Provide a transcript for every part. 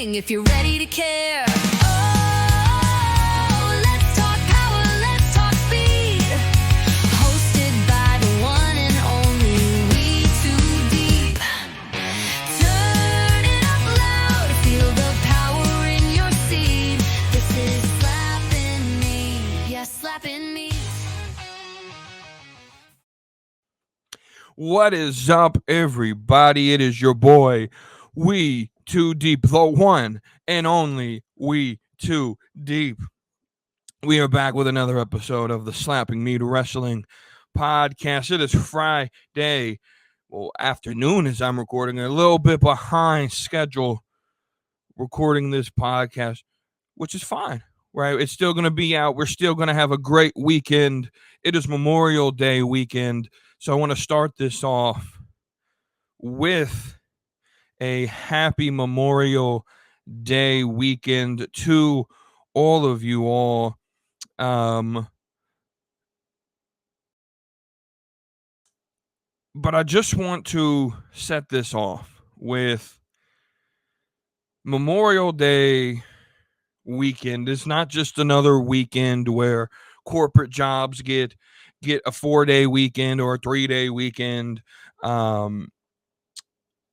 wrestling if you're ready to care. Oh, let's talk power, let's talk speed. Hosted by the one and only WETOODEEP. Turn it up loud, feel the power in your seed. This is slapping me, yes, slapping me. What is up, everybody? It is your boy, WETOODEEP, the one and only WETOODEEP. We are back with another episode of the Slapping Me to Wrestling podcast. It is Friday, afternoon as I'm recording, a little bit behind schedule recording this podcast, which is fine, right? It's still going to be out. We're still going to have a great weekend. It is Memorial Day weekend. So I want to start this off with a happy Memorial Day weekend to all of you all. But I just want to set this off with Memorial Day weekend. It's not just another weekend where corporate jobs get a 4-day weekend or a 3-day weekend,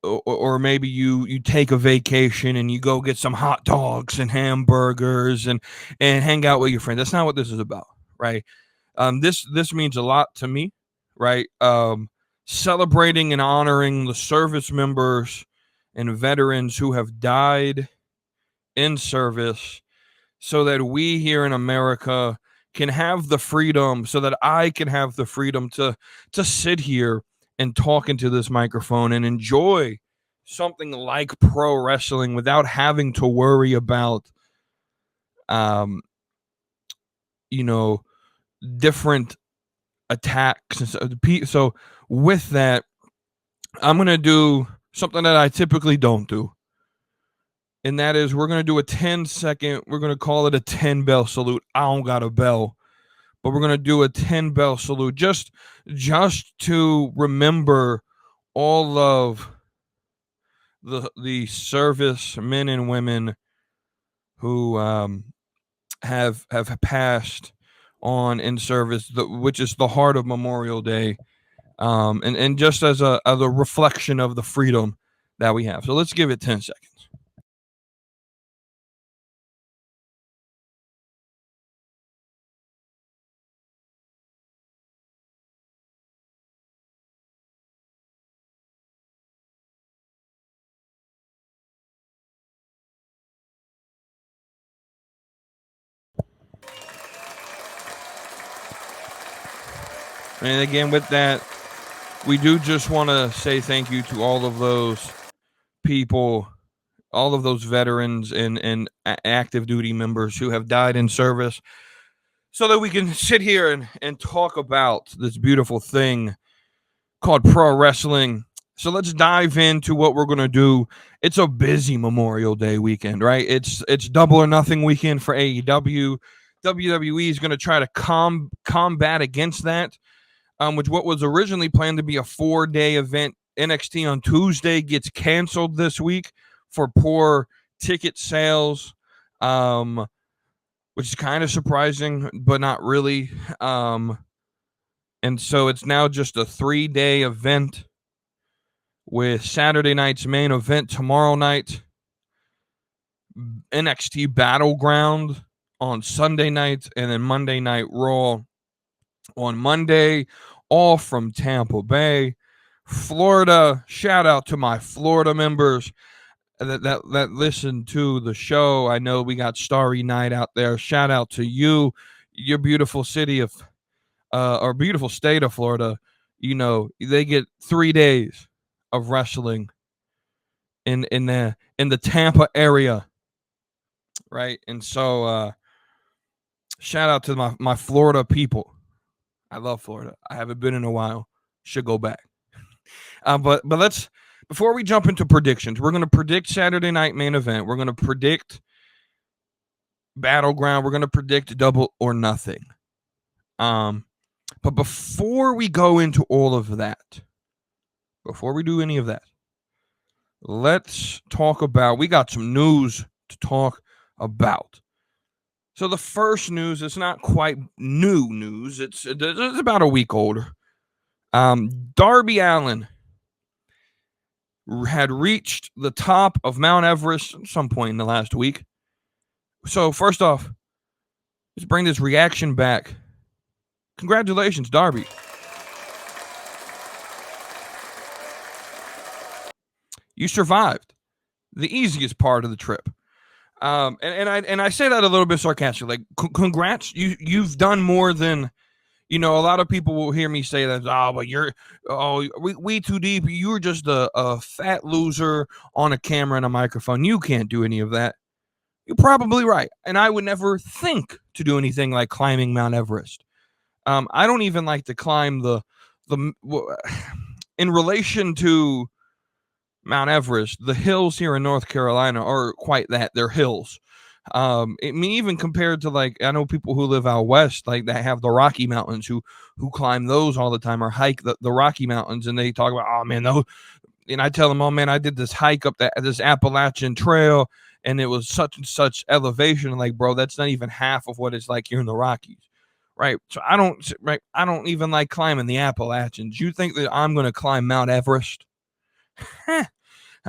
or maybe you take a vacation and you go get some hot dogs and hamburgers and hang out with your friends. That's not what this is about, right? This means a lot to me, right? Celebrating and honoring the service members and veterans who have died in service so that we here in America can have the freedom, so that I can have the freedom to sit here and talk into this microphone and enjoy something like pro wrestling without having to worry about, different attacks. So with that, I'm going to do something that I typically don't do. And that is, we're going to do a 10-second, we're going to call it a 10-bell salute. I don't got a bell, but we're going to do a 10-bell salute just to remember all of the service men and women who have passed on in service, which is the heart of Memorial Day, and just as a reflection of the freedom that we have. So let's give it 10 seconds. And again, with that, we do just want to say thank you to all of those people, all of those veterans and active duty members who have died in service, so that we can sit here and talk about this beautiful thing called pro wrestling. So let's dive into what we're going to do. It's a busy Memorial Day weekend, right? It's double or nothing weekend for AEW. WWE is going to try to combat against that. Which what was originally planned to be a 4-day event, NXT on Tuesday, gets canceled this week for poor ticket sales, which is kind of surprising, but not really. And so it's now just a 3-day event with Saturday night's main event tomorrow night, NXT Battleground on Sunday night, and then Monday Night Raw on Monday, all from Tampa Bay, Florida. Shout out to my Florida members that listen to the show. I know we got Starry Night out there. Shout out to you, your beautiful city of, or beautiful state of Florida. You know, they get 3 days of wrestling in the Tampa area, right? And so, shout out to my Florida people. I love Florida. I haven't been in a while. Should go back. But let's, before we jump into predictions, we're going to predict Saturday night main event. We're going to predict Battleground. We're going to predict double or nothing. But before we go into all of that, before we do any of that, let's talk about, we got some news to talk about. So the first news is not quite new news. It's about a week old. Darby Allin had reached the top of Mount Everest at some point in the last week. So first off, let's bring this reaction back. Congratulations, Darby. You survived the easiest part of the trip. And I say that a little bit sarcastically. Like, congrats, you've done more than, you know. A lot of people will hear me say that. Oh, but we too deep. You're just a fat loser on a camera and a microphone. You can't do any of that. You're probably right, and I would never think to do anything like climbing Mount Everest. I don't even like to climb the in relation to Mount Everest, the hills here in North Carolina are quite that. They're hills. I mean, even compared to, like, I know people who live out west, like, that have the Rocky Mountains, who climb those all the time, or hike the Rocky Mountains, and they talk about, oh man, those. And I tell them, oh man, I did this hike up this Appalachian Trail, and it was such and such elevation. Like, bro, that's not even half of what it's like here in the Rockies, right? So I don't even like climbing the Appalachians. You think that I'm going to climb Mount Everest?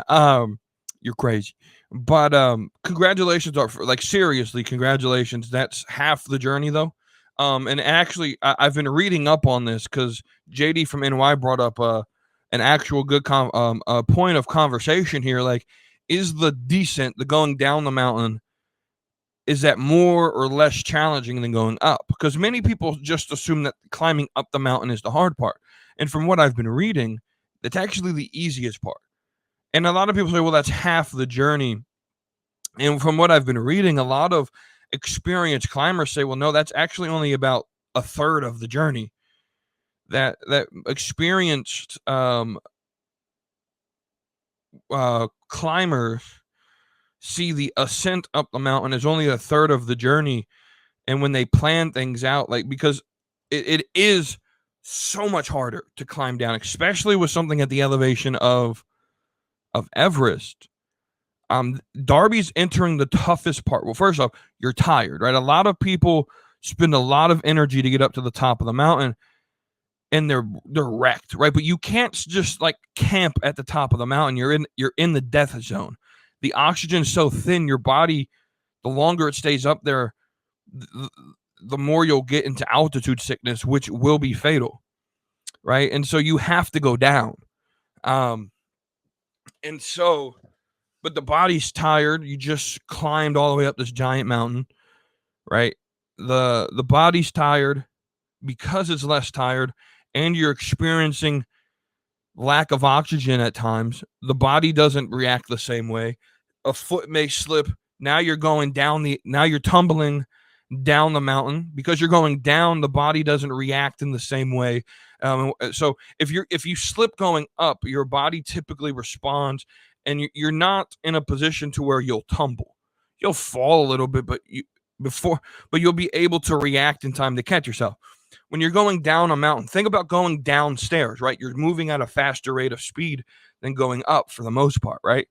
You're crazy. But congratulations, like, seriously, congratulations. That's half the journey, though. And actually, I've been reading up on this because JD from NY brought up an actual good point of conversation here. Like, is the descent, the going down the mountain, is that more or less challenging than going up? Because many people just assume that climbing up the mountain is the hard part. And from what I've been reading, it's actually the easiest part. And a lot of people say, well, that's half the journey. And from what I've been reading, a lot of experienced climbers say, well, no, that's actually only about a third of the journey. That experienced climbers see the ascent up the mountain as only a third of the journey. And when they plan things out, like, because it is so much harder to climb down, especially with something at the elevation of Everest. Darby's entering the toughest part. Well, first off, you're tired, right? A lot of people spend a lot of energy to get up to the top of the mountain, and they're wrecked, right? But you can't just, like, camp at the top of the mountain. You're in the death zone. The oxygen is so thin, your body, the longer it stays up there, the more you'll get into altitude sickness, which will be fatal, right? And so you have to go down. And so, but the body's tired. You just climbed all the way up this giant mountain, right? The body's tired because it's less tired, and you're experiencing lack of oxygen at times. The body doesn't react the same way. A foot may slip. Now you're tumbling down the mountain. Because you're going down, the body doesn't react in the same way. So if you slip going up, your body typically responds, and you're not in a position to where you'll tumble. You'll fall a little bit, but you'll be able to react in time to catch yourself. When you're going down a mountain, think about going downstairs, right? You're moving at a faster rate of speed than going up for the most part, right?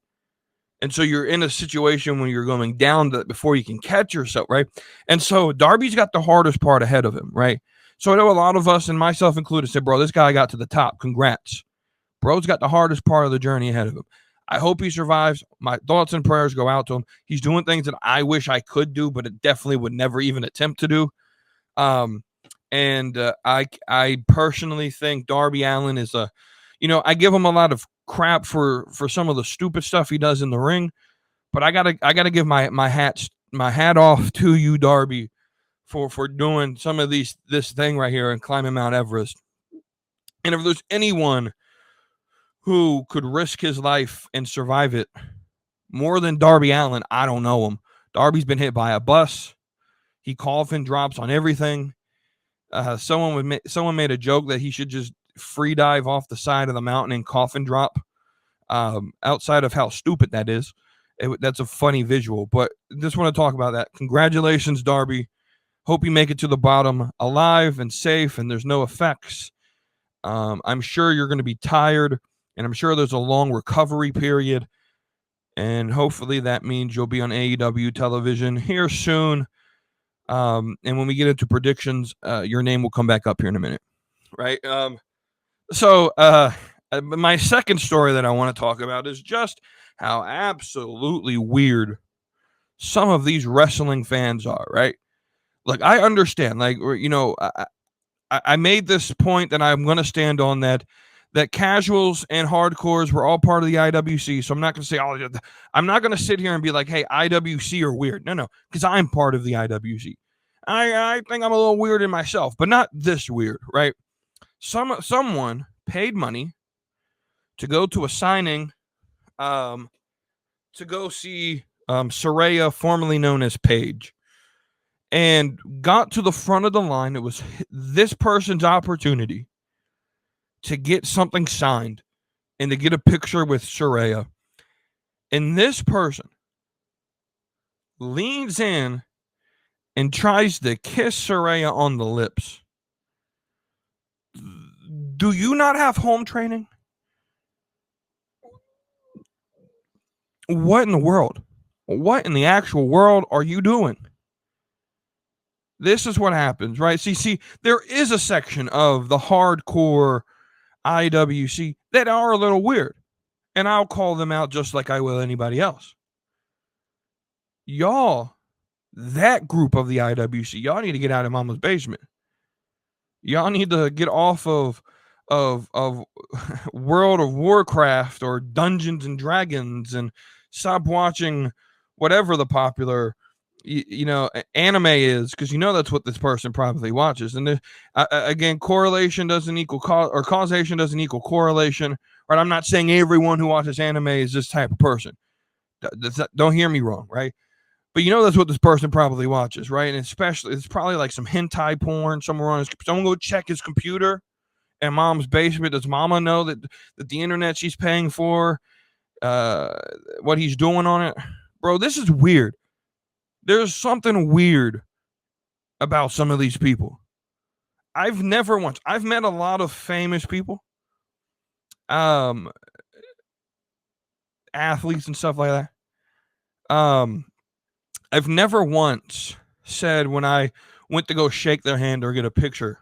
And so you're in a situation when you're going down before you can catch yourself, right? And so Darby's got the hardest part ahead of him, right? So I know a lot of us, and myself included, said, bro, this guy got to the top. Congrats. Bro's got the hardest part of the journey ahead of him. I hope he survives. My thoughts and prayers go out to him. He's doing things that I wish I could do, but it definitely would never even attempt to do. I personally think Darby Allin is I give him a lot of crap for some of the stupid stuff he does in the ring, but I gotta give my hat off to you, Darby, for doing some of this thing right here and climbing Mount Everest. And if there's anyone who could risk his life and survive it more than Darby Allin, I don't know him. Darby's been hit by a bus. He coffin drops on everything. Someone made a joke that he should just free dive off the side of the mountain and coffin drop. Outside of how stupid that is, that's a funny visual. But just want to talk about that. Congratulations, Darby. Hope you make it to the bottom alive and safe, and there's no effects. I'm sure you're going to be tired. And I'm sure there's a long recovery period. And hopefully that means you'll be on AEW television here soon. And when we get into predictions, your name will come back up here in a minute. Right? So my second story that I want to talk about is just how absolutely weird some of these wrestling fans are, right? Like, I understand, like, I made this point and I'm going to stand on that casuals and hardcores were all part of the IWC. So I'm not going to say, I'm not going to sit here and be like, hey, IWC are weird. No, because I'm part of the IWC. I think I'm a little weird in myself, but not this weird, right? Someone paid money to go to a signing, to go see Saraya, formerly known as Paige, and got to the front of the line. It was this person's opportunity to get something signed and to get a picture with Saraya. And this person leans in and tries to kiss Saraya on the lips. Do you not have home training? What in the world? What in the actual world are you doing? This is what happens, right? See, there is a section of the hardcore IWC that are a little weird, and I'll call them out just like I will anybody else. Y'all, that group of the IWC, y'all need to get out of mama's basement. Y'all need to get off of World of Warcraft or Dungeons and Dragons and stop watching whatever the popular anime is, because that's what this person probably watches. And again, correlation doesn't equal or causation doesn't equal correlation, right? I'm not saying everyone who watches anime is this type of person. Don't hear me wrong, right? But that's what this person probably watches, right? And especially, it's probably like some hentai porn somewhere on his. Someone go check his computer in mom's basement. Does mama know that the internet she's paying for, what he's doing on it? Bro, this is weird. There's something weird about some of these people. I've met a lot of famous people, athletes and stuff like that. I've never once said, when I went to go shake their hand or get a picture,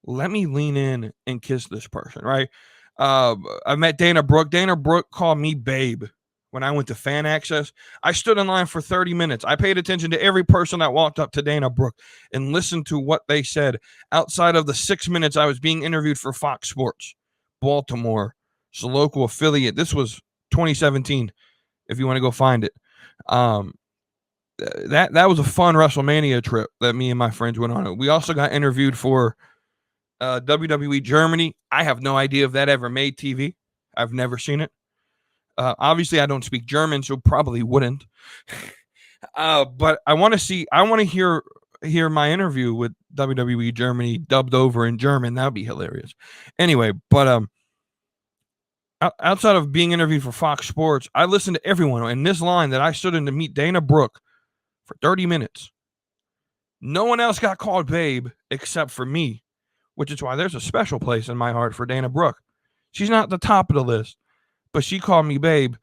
let me lean in and kiss this person, right? I met Dana Brooke. Dana Brooke called me babe when I went to Fan Access. I stood in line for 30 minutes. I paid attention to every person that walked up to Dana Brooke and listened to what they said outside of the 6 minutes I was being interviewed for Fox Sports Baltimore. It's a local affiliate. This was 2017, if you want to go find it. That was a fun Wrestlemania trip that me and my friends went on. We also got interviewed for WWE Germany. I have no idea if that ever made TV. I've never seen it. Obviously, I don't speak German, so probably wouldn't. But I want to hear my interview with WWE Germany dubbed over in German. That would be hilarious. Anyway, but outside of being interviewed for Fox Sports, I listened to everyone in this line that I stood in to meet Dana Brooke for 30 minutes. No one else got called babe except for me, which is why there's a special place in my heart for Dana Brooke. She's not at the top of the list, but she called me babe.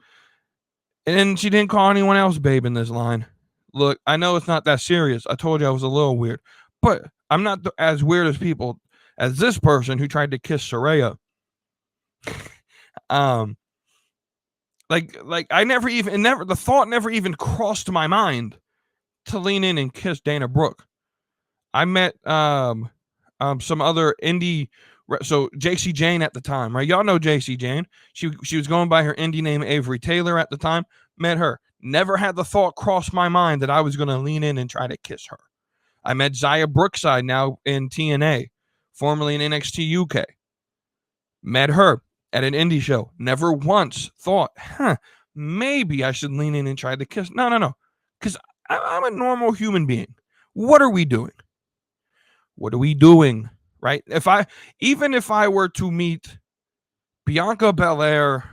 And then she didn't call anyone else babe in this line. Look, I know it's not that serious. I told you I was a little weird, but I'm not as weird as people as this person who tried to kiss Saraya. Like I the thought never even crossed my mind to lean in and kiss Dana Brooke. I met some other indie. So JC Jane at the time, right? Y'all know JC Jane. She was going by her indie name Avery Taylor at the time. Met her. Never had the thought cross my mind that I was going to lean in and try to kiss her. I met Zaya Brookside, now in TNA, formerly in NXT UK. Met her at an indie show. Never once thought, maybe I should lean in and try to kiss. No. Because I'm a normal human being. What are we doing? Right? Even if I were to meet Bianca Belair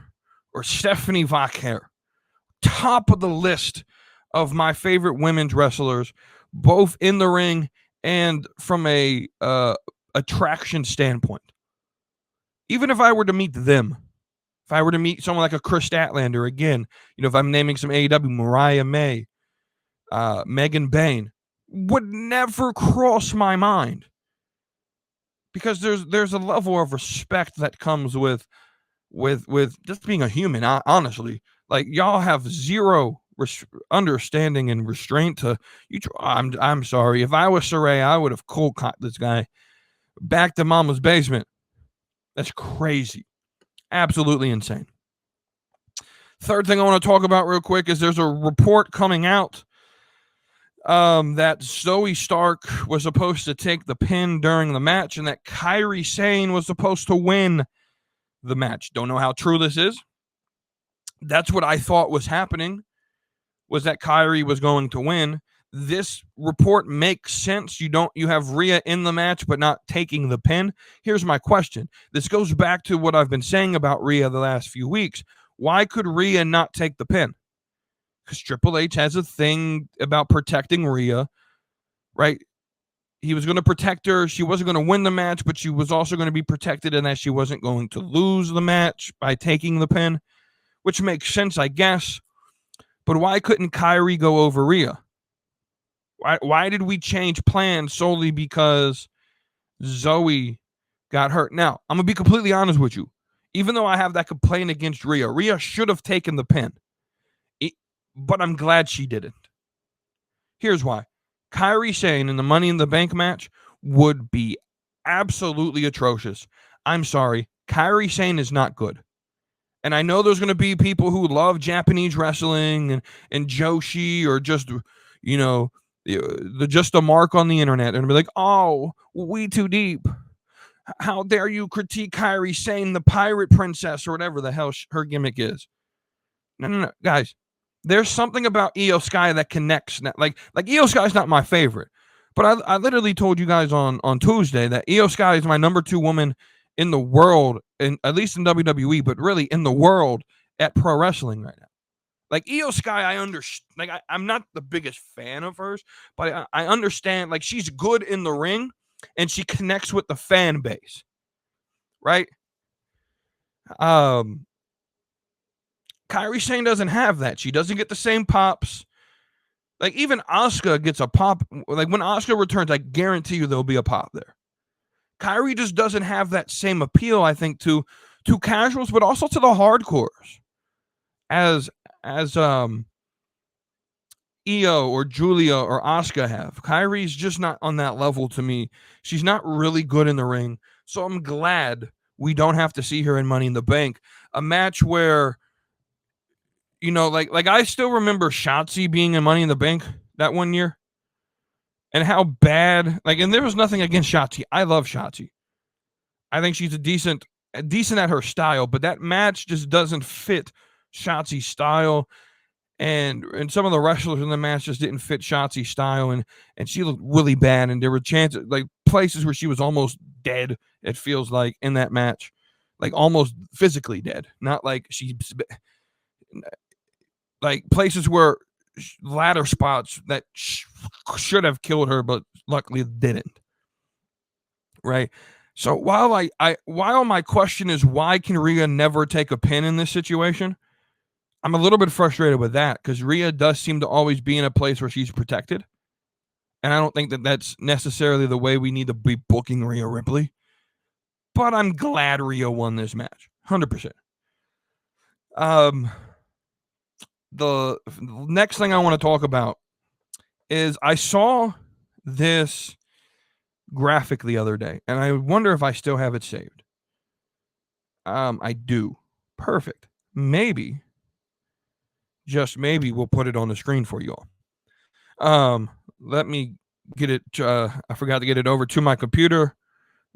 or Stephanie Vaquer, top of the list of my favorite women's wrestlers, both in the ring and from a attraction standpoint. Even if I were to meet them, If I were to meet someone like a Chris Statlander, again, if I'm naming some AEW, Mariah May, Megan Bain, would never cross my mind, because there's a level of respect that comes with just being a human. Honestly, like, y'all have zero understanding and restraint to you. I'm sorry. If I was Saraya, I would have cold caught this guy back to mama's basement. That's crazy. Absolutely insane. Third thing I want to talk about real quick is there's a report coming out that Zoe Stark was supposed to take the pin during the match, and that Kairi Sane was supposed to win the match. Don't know how true this is. That's what I thought was happening, was that Kairi was going to win. This report makes sense. You have Rhea in the match but not taking the pin. Here's my question. This goes back to what I've been saying about Rhea the last few weeks. Why could Rhea not take the pin? Because Triple H has a thing about protecting Rhea, right? He was going to protect her. She wasn't going to win the match, but she was also going to be protected in that she wasn't going to lose the match by taking the pin, which makes sense, I guess. But why couldn't Kairi go over Rhea? Why did we change plans solely because Zoe got hurt? Now, I'm going to be completely honest with you. Even though I have that complaint against Rhea, Rhea should have taken the pin. But I'm glad she didn't. Here's why. Kairi Sane in the Money in the Bank match would be absolutely atrocious. I'm sorry. Kairi Sane is not good. And I know there's going to be people who love Japanese wrestling and Joshi, or just, just a mark on the internet, and be like, oh, WETOODEEP. How dare you critique Kairi Sane, the pirate princess, or whatever the hell her gimmick is. No, guys. There's something about Io Sky that connects. Like Io Sky's not my favorite, but I literally told you guys on Tuesday that Io Sky is my number 2 woman in the world, at least in WWE, but really in the world at pro wrestling right now. Like, Io Sky, I understand. Like, I'm not the biggest fan of hers, but I understand. Like, she's good in the ring, and she connects with the fan base, right? Kairi Sane doesn't have that. She doesn't get the same pops. Like, even Asuka gets a pop. Like, when Asuka returns, I guarantee you there'll be a pop there. Kairi just doesn't have that same appeal, I think, to casuals, but also to the hardcores. As Io or Julia or Asuka have. Kairi's just not on that level to me. She's not really good in the ring. So I'm glad we don't have to see her in Money in the Bank. A match where, like I still remember Shotzi being in Money in the Bank that one year, and how bad, and there was nothing against Shotzi. I love Shotzi. I think she's decent at her style, but that match just doesn't fit Shotzi's style, and some of the wrestlers in the match just didn't fit Shotzi's style, and she looked really bad, and there were chances, places where she was almost dead, it feels like, in that match, almost physically dead, not places where ladder spots that should have killed her, but luckily didn't. Right. So while my question is, why can Rhea never take a pin in this situation? I'm a little bit frustrated with that, because Rhea does seem to always be in a place where she's protected. And I don't think that that's necessarily the way we need to be booking Rhea Ripley. But I'm glad Rhea won this match. 100%. The next thing I want to talk about is I saw this graphic the other day, and I wonder if I still have it saved. I do. Perfect. Maybe, just maybe, we'll put it on the screen for you all. Let me get it. I forgot to get it over to my computer.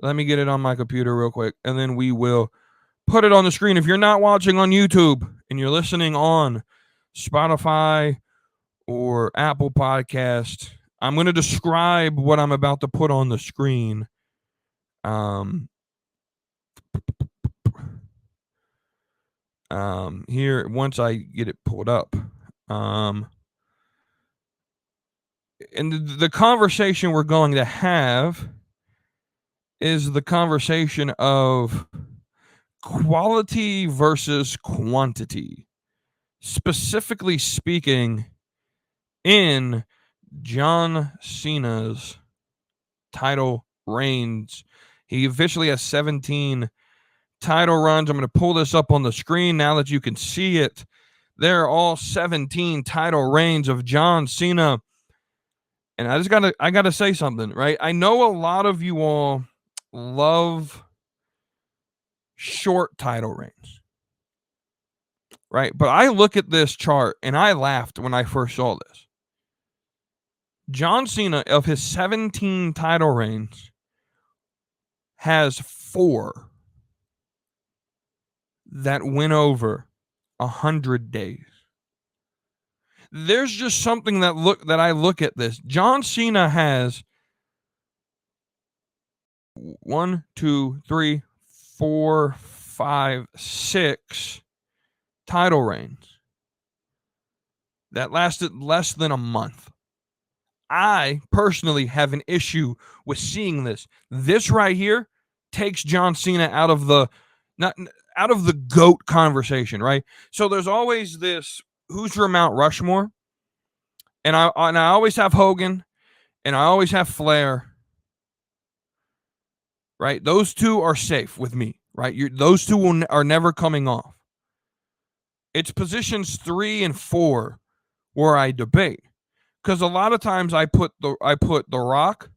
Let me get it on my computer real quick, and then we will put it on the screen. If you're not watching on YouTube and you're listening on Spotify or Apple Podcast, I'm going to describe what I'm about to put on the screen. Here, once I get it pulled up. And the conversation we're going to have is the conversation of quality versus quantity. Specifically speaking, in John Cena's title reigns, he officially has 17 title runs. I'm going to pull this up on the screen now that you can see it. They're all 17 title reigns of John Cena. And I gotta say something, right? I know a lot of you all love short title reigns, right? But I look at this chart and I laughed when I first saw this. John Cena, of his 17 title reigns, has 4 that went over 100 days. There's just something that I look at this. John Cena has 1, 2, 3, 4, 5, 6 title reigns that lasted less than a month. I personally have an issue with seeing this. This right here takes John Cena out of the GOAT conversation, right? So there's always this, who's your Mount Rushmore? And I always have Hogan, and I always have Flair, right? Those two are safe with me, right? Those two are never coming off. It's positions 3 and 4 where I debate, because a lot of times I put The Rock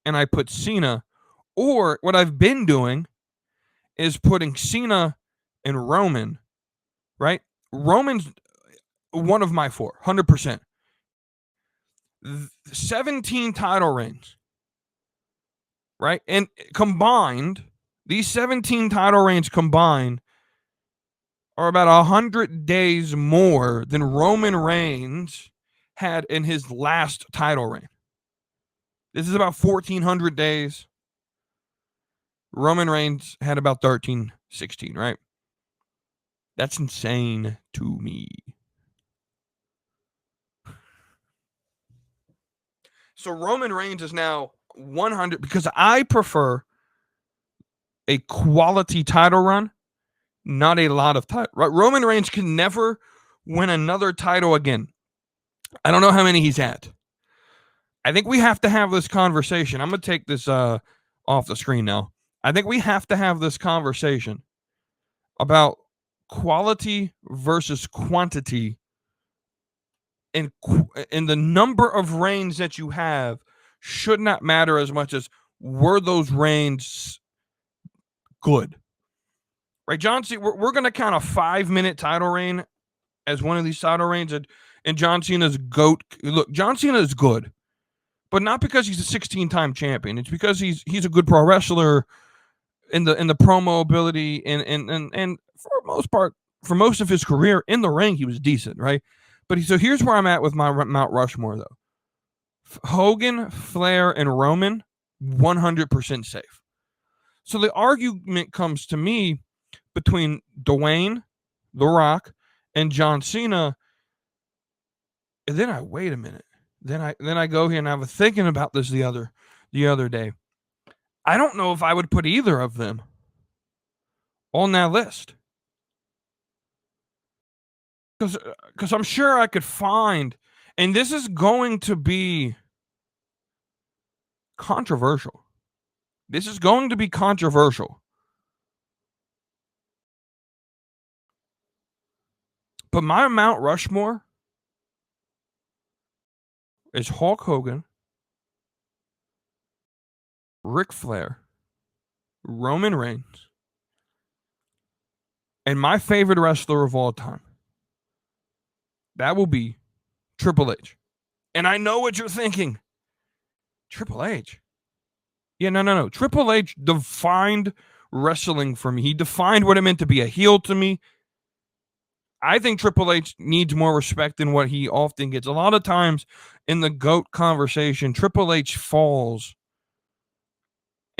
and I put Cena, or what I've been doing is putting Cena and Roman, right? Roman's one of my 4, 100%. 17 title reigns, right? And combined, these 17 title reigns combined are about 100 days more than Roman Reigns had in his last title reign. This is about 1,400 days. Roman Reigns had about 13, 16, right? That's insane to me. So Roman Reigns is now 100, because I prefer a quality title run, not a lot of title. Right? Roman Reigns can never win another title again. I don't know how many he's had. I think we have to have this conversation. I'm going to take this off the screen now. I think we have to have this conversation about quality versus quantity, and the number of reigns that you have should not matter as much as were those reigns good. Right, John Cena, we're going to count a 5-minute title reign as one of these title reigns, and John Cena's GOAT. Look, John Cena is good, but not because he's a 16-time champion. It's because he's a good pro wrestler in the promo ability, and for most part, for most of his career in the ring, he was decent, right? But so here's where I'm at with my Mount Rushmore, though. Hogan, Flair, and Roman, 100% safe. So the argument comes to me between Dwayne, The Rock, and John Cena. And then wait a minute. Then I go here and I was thinking about this the other day. I don't know if I would put either of them on that list, because I'm sure I could find, and this is going to be controversial. This is going to be controversial. But my Mount Rushmore is Hulk Hogan, Ric Flair, Roman Reigns, and my favorite wrestler of all time. That will be Triple H. And I know what you're thinking. Triple H? Yeah, no. Triple H defined wrestling for me. He defined what it meant to be a heel to me. I think Triple H needs more respect than what he often gets. A lot of times in the GOAT conversation, Triple H falls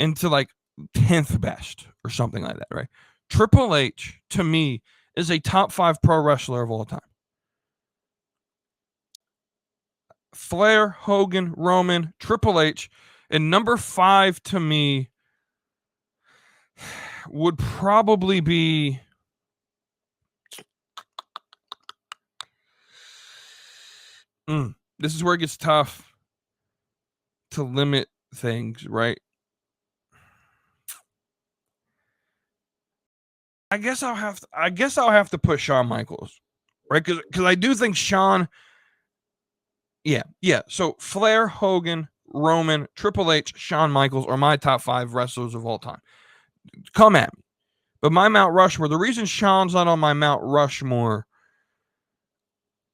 into like 10th best or something like that, right? Triple H, to me, is a top 5 pro wrestler of all time. Flair, Hogan, Roman, Triple H, and number 5 to me would probably be this is where it gets tough to limit things, right? I guess I'll have to push Shawn Michaels, right? Because I do think Shawn. Yeah. So Flair, Hogan, Roman, Triple H, Shawn Michaels are my top 5 wrestlers of all time. Come at me. But my Mount Rushmore, the reason Shawn's not on my Mount Rushmore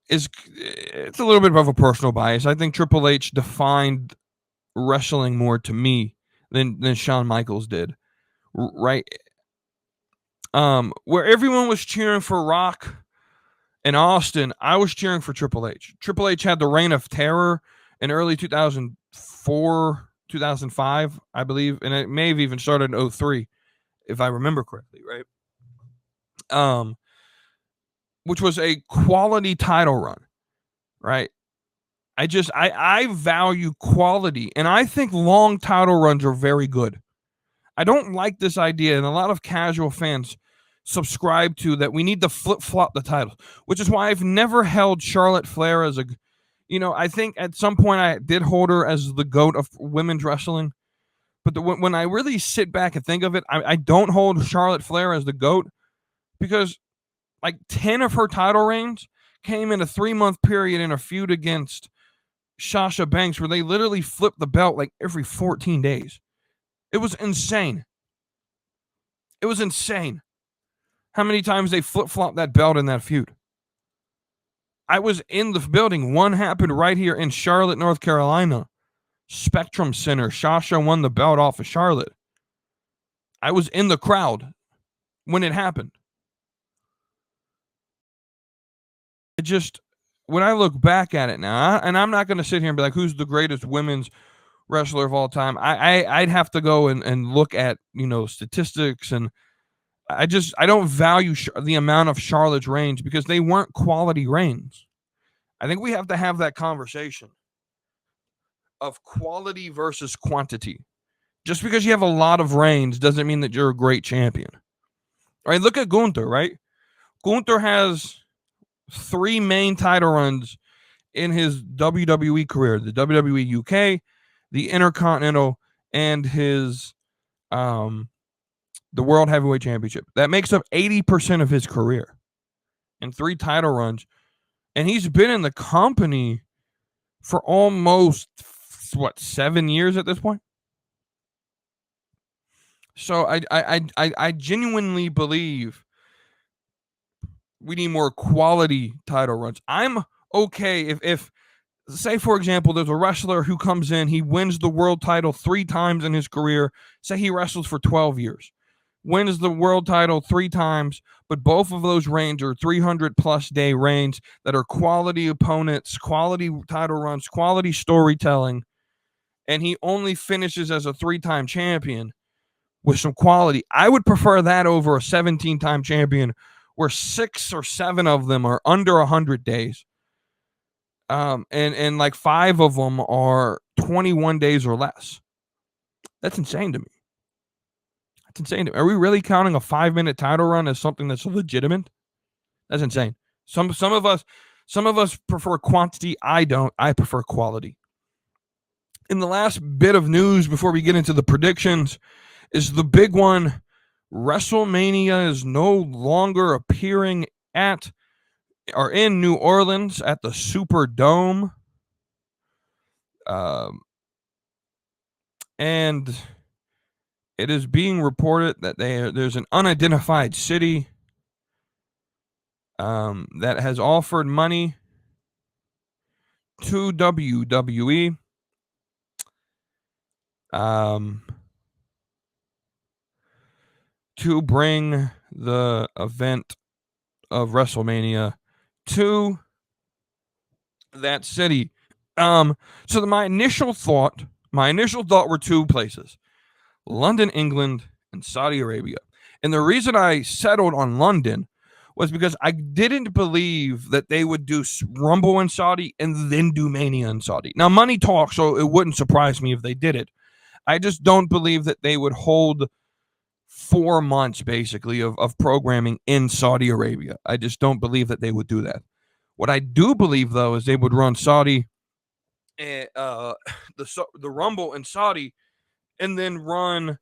is it's a little bit of a personal bias. I think Triple H defined wrestling more to me than Shawn Michaels did, right? Where everyone was cheering for Rock and Austin, I was cheering for Triple H. Triple H had the reign of terror in early 2004, 2005, I believe, and it may have even started in 2003, if I remember correctly, right? Which was a quality title run, right? I value quality, and I think long title runs are very good. I don't like this idea, and a lot of casual fans subscribe to that we need to flip-flop the titles, which is why I've never held Charlotte Flair as a, I think at some point I did hold her as the GOAT of women's wrestling, but when I really sit back and think of it, I don't hold Charlotte Flair as the GOAT because like 10 of her title reigns came in a 3-month period in a feud against Sasha Banks where they literally flipped the belt like every 14 days. It was insane. It was insane how many times they flip-flopped that belt in that feud. I was in the building. One happened right here in Charlotte, North Carolina. Spectrum Center. Sasha won the belt off of Charlotte. I was in the crowd when it happened. When I look back at it now, and I'm not going to sit here and be like, who's the greatest women's wrestler of all time? I'd have to go and look at, statistics, and I don't value the amount of Charlotte's reigns because they weren't quality reigns. I think we have to have that conversation of quality versus quantity. Just because you have a lot of reigns doesn't mean that you're a great champion. All right, look at Gunther, right? Gunther has 3 main title runs in his WWE career: the WWE UK, the Intercontinental, and his the World Heavyweight Championship. That makes up 80% of his career in 3 title runs. And he's been in the company for almost, 7 years at this point? So I genuinely believe we need more quality title runs. I'm okay if say, for example, there's a wrestler who comes in, he wins the world title 3 times in his career. Say he wrestles for 12 years. Wins the world title 3 times, but both of those reigns are 300-plus day reigns that are quality opponents, quality title runs, quality storytelling, and he only finishes as a 3-time champion with some quality. I would prefer that over a 17-time champion where 6 or 7 of them are under 100 days. And like 5 of them are 21 days or less. That's insane to me. That's insane to me. Are we really counting a 5-minute title run as something that's legitimate? That's insane. Some of us prefer quantity. I don't. I prefer quality. In the last bit of news before we get into the predictions is the big one. WrestleMania is no longer appearing at or in New Orleans at the Superdome. And it is being reported that there's an unidentified city that has offered money to WWE to bring the event of WrestleMania to that city. So my initial thought were 2 places: London, England, and Saudi Arabia. And the reason I settled on London was because I didn't believe that they would do Rumble in Saudi and then do Mania in Saudi. Now, money talks, so it wouldn't surprise me if they did it. I just don't believe that they would hold 4 months basically of programming in Saudi Arabia. I just don't believe that they would do that. What I do believe though is they would run Saudi and the Rumble in Saudi, and then run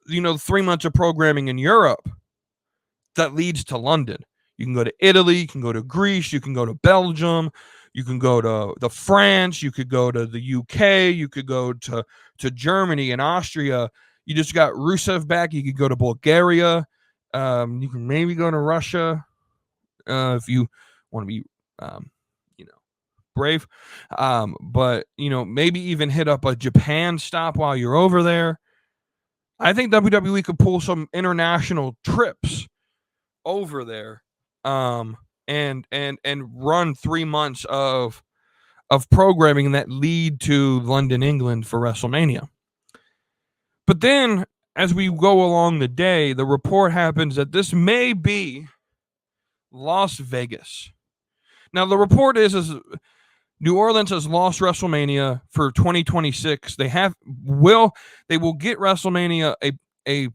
3 months of programming in Europe that leads to London. You can go to Italy, you can go to Greece, you can go to Belgium, you can go to France, you could go to the UK, you could go to Germany and Austria. You just got Rusev back. You could go to Bulgaria. You can maybe go to Russia if you want to be, brave. But maybe even hit up a Japan stop while you're over there. I think WWE could pull some international trips over there, and run 3 months of programming that lead to London, England for WrestleMania. But then, as we go along the day, the report happens that this may be Las Vegas. Now, the report is New Orleans has lost WrestleMania for 2026. They will get WrestleMania a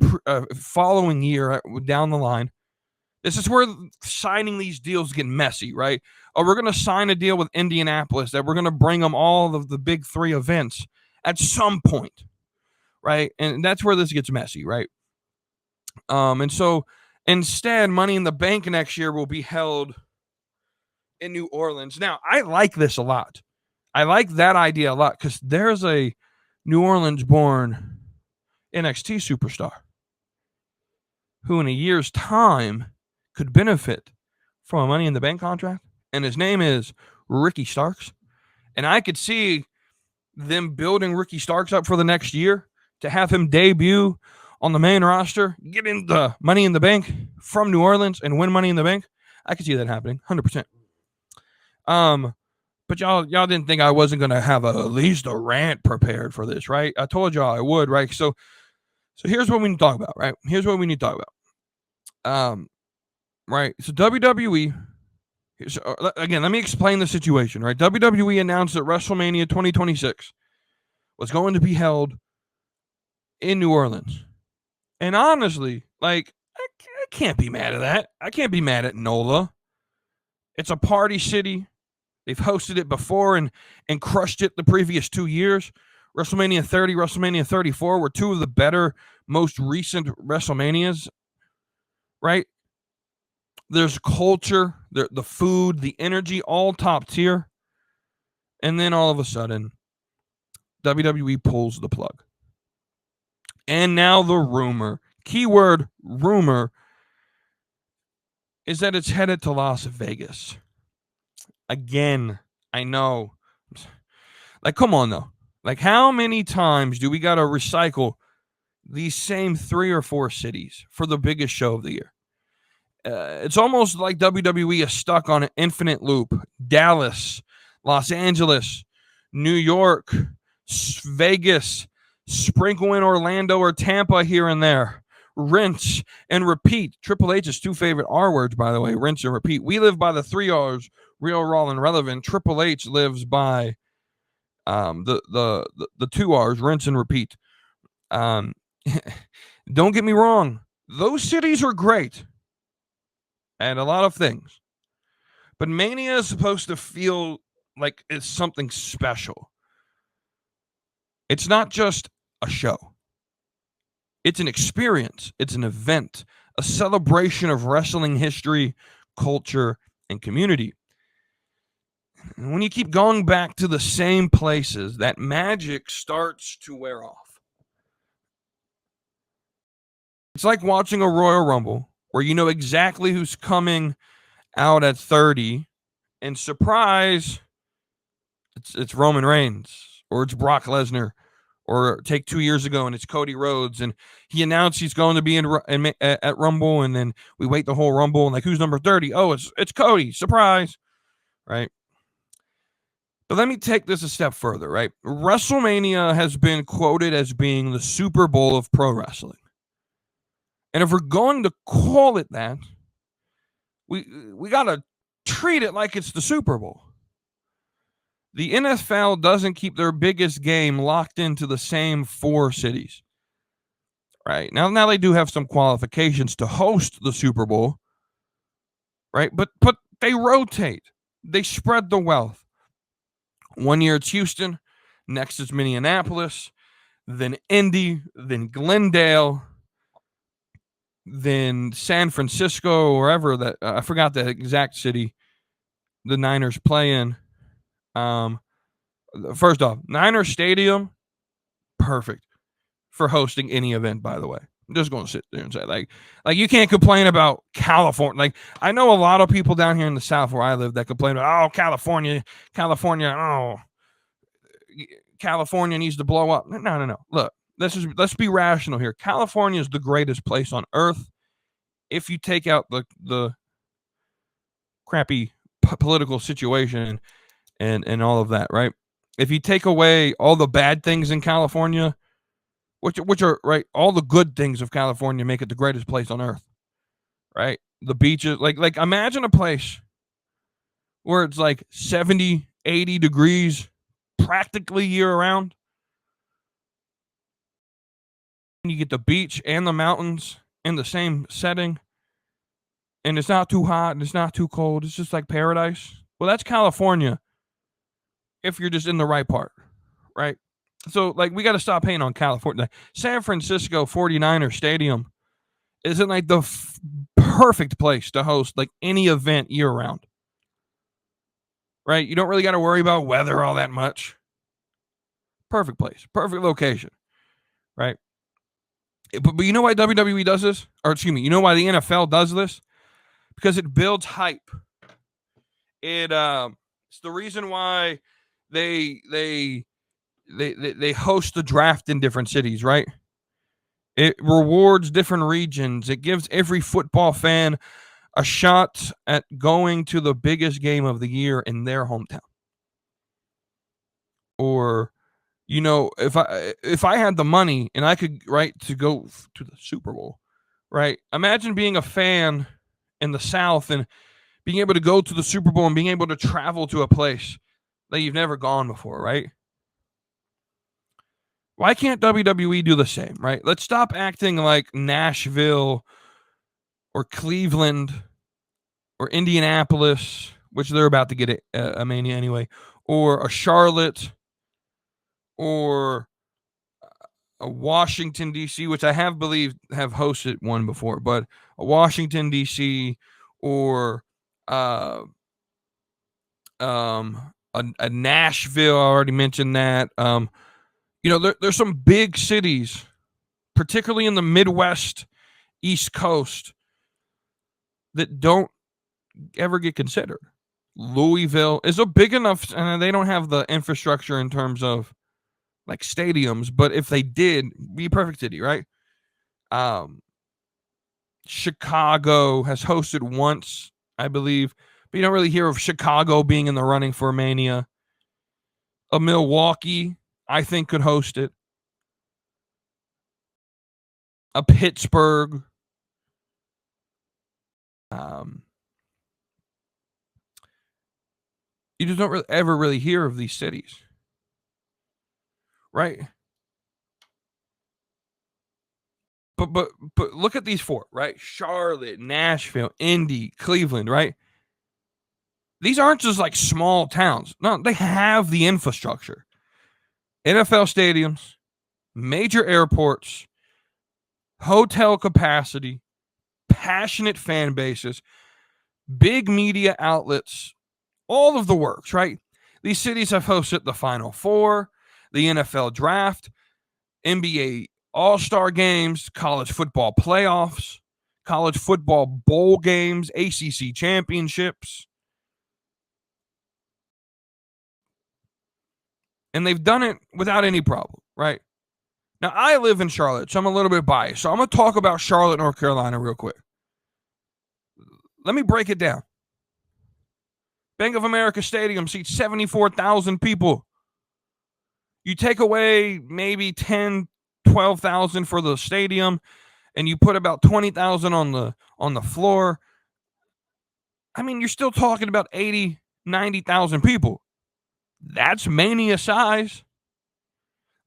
following year down the line. This is where signing these deals get messy, right? Oh, we're going to sign a deal with Indianapolis that we're going to bring them all of the big 3 events at some point, right? And that's where this gets messy, right? And so instead, Money in the Bank next year will be held in New Orleans. Now, I like this a lot. I like that idea a lot because there's a New Orleans-born NXT superstar who in a year's time could benefit from a Money in the Bank contract, and his name is Ricky Starks. And I could see them building Ricky Starks up for the next year to have him debut on the main roster, get in the Money in the Bank from New Orleans and win Money in the Bank. I could see that happening 100%. But y'all didn't think I wasn't going to have at least a rant prepared for this, right? I told y'all I would, right? So here's what we need to talk about, right? Right. So WWE, again, let me explain the situation, right? WWE announced that WrestleMania 2026 was going to be held in New Orleans. And honestly, I can't be mad at that. I can't be mad at NOLA. It's a party city. They've hosted it before and crushed it the previous 2 years. WrestleMania 30, WrestleMania 34 were 2 of the better, most recent WrestleManias, right? There's culture, the food, the energy, all top tier. And then all of a sudden, WWE pulls the plug. And now the rumor, keyword rumor, is that it's headed to Las Vegas. Again, I know. Come on, though. How many times do we got to recycle these same 3 or 4 cities for the biggest show of the year? It's almost like WWE is stuck on an infinite loop. Dallas, Los Angeles, New York, Vegas, sprinkle in Orlando or Tampa here and there. Rinse and repeat. Triple H's 2 favorite R words, by the way, rinse and repeat. We live by the 3 R's, real, raw, and relevant. Triple H lives by the 2 R's, rinse and repeat. Don't get me wrong. Those cities are great and a lot of things. But Mania is supposed to feel like it's something special. It's not just a show. It's an experience. It's an event, a celebration of wrestling history, culture, and community. And when you keep going back to the same places, that magic starts to wear off. It's like watching a Royal Rumble where you know exactly who's coming out at 30, and surprise, it's Roman Reigns, or it's Brock Lesnar, or take 2 years ago and it's Cody Rhodes, and he announced he's going to be at Rumble, and then we wait the whole Rumble, and who's number 30? Oh, it's Cody, surprise, right? But let me take this a step further, right? WrestleMania has been quoted as being the Super Bowl of pro wrestling. And if we're going to call it that, we got to treat it like it's the Super Bowl. The NFL doesn't keep their biggest game locked into the same 4 cities, right? Now they do have some qualifications to host the Super Bowl, right? But they rotate. They spread the wealth. One year it's Houston, next is Minneapolis, then Indy, then Glendale, then San Francisco, wherever that I forgot the exact city the Niners play in. First off, Niner Stadium, perfect for hosting any event, by the way. I'm just going to sit there and say, like you can't complain about California. Like, I know a lot of people down here in the South where I live that complain about, oh, California, oh, California needs to blow up. No. Look, let's be rational here. California is the greatest place on earth if you take out the crappy political situation and all of that, right? If you take away all the bad things in California, which are right, all the good things of California make it the greatest place on earth, right? The beaches, like imagine a place where it's like 70, 80 degrees practically year round. And you get the beach and the mountains in the same setting. And it's not too hot and it's not too cold. It's just like paradise. Well, that's California if you're just in the right part, right? So, like, we got to stop hating on California. San Francisco 49er Stadium isn't like the perfect place to host like any event year round, right? You don't really got to worry about weather all that much. Perfect place, perfect location, right? But you know why WWE does this? Or excuse me, you know why the NFL does this? Because it builds hype. It's the reason why they host the draft in different cities, right? It rewards different regions. It gives every football fan a shot at going to the biggest game of the year in their hometown. Or, you know, if I had the money and I could, right, to go to the Super Bowl, right? Imagine being a fan in the South and being able to go to the Super Bowl and being able to travel to a place that you've never gone before, right? Why can't WWE do the same, right? Let's stop acting like Nashville or Cleveland or Indianapolis, which they're about to get a Mania anyway, or a Charlotte or a Washington, D.C., which I have hosted one before, but a Washington, D.C., or a Nashville. I already mentioned that. You know, there's some big cities, particularly in the Midwest, East Coast, that don't ever get considered. Louisville is a big enough, and they don't have the infrastructure in terms of like stadiums, but if they did, be a perfect city, right? Chicago has hosted once, I believe, but you don't really hear of Chicago being in the running for Mania. A Milwaukee, I think, could host it. A Pittsburgh. You just don't ever really hear of these cities, right? But look at these four, right? Charlotte, Nashville, Indy, Cleveland, right? These aren't just like small towns. No, they have the infrastructure. NFL stadiums, major airports, hotel capacity, passionate fan bases, big media outlets, all of the works, right? These cities have hosted the Final Four, the NFL Draft, NBA All-Star games, college football playoffs, college football bowl games, ACC championships. And they've done it without any problem, right? Now, I live in Charlotte, so I'm a little bit biased. So I'm going to talk about Charlotte, North Carolina real quick. Let me break it down. Bank of America Stadium seats 74,000 people. You take away maybe 10, 12,000 for the stadium, and you put about 20,000 on the floor. I mean, you're still talking about 80, 90,000 people. That's Mania size.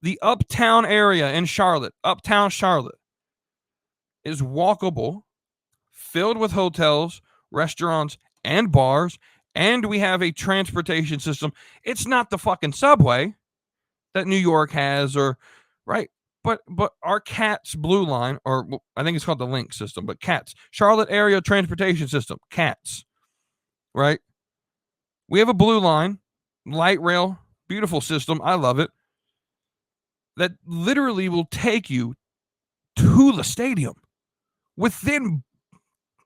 The uptown area in Charlotte, uptown Charlotte, is walkable, filled with hotels, restaurants, and bars, and we have a transportation system. It's not the fucking subway that New York has, or right, but our CATS Blue Line, or I think it's called the Link system, but CATS, Charlotte Area Transportation System, CATS, right? We have a Blue Line, light rail, beautiful system. I love it. That literally will take you to the stadium within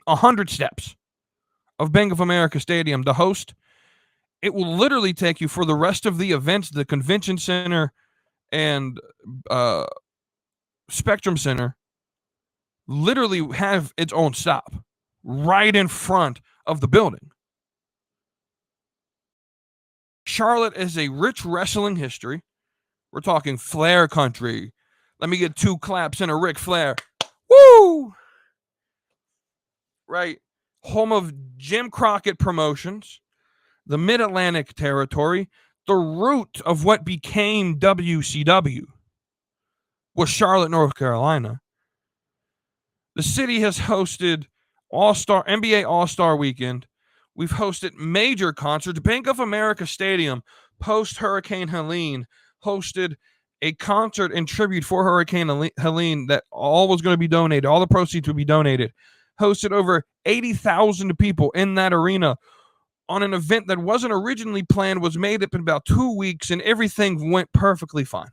100 steps of Bank of America Stadium, the host. It will literally take you for the rest of the events, the convention center and Spectrum Center literally have its own stop right in front of the building. Charlotte is a rich wrestling history. We're talking Flair country. Let me get 2 claps and a Ric Flair. Woo! Right. Home of Jim Crockett Promotions, the Mid-Atlantic territory, the root of what became WCW was Charlotte, North Carolina. The city has hosted NBA All-Star Weekend. We've hosted major concerts. Bank of America Stadium, post-Hurricane Helene, hosted a concert in tribute for Hurricane Helene that all was going to be donated. All the proceeds would be donated. Hosted over 80,000 people in that arena on an event that wasn't originally planned, was made up in about 2 weeks, and everything went perfectly fine.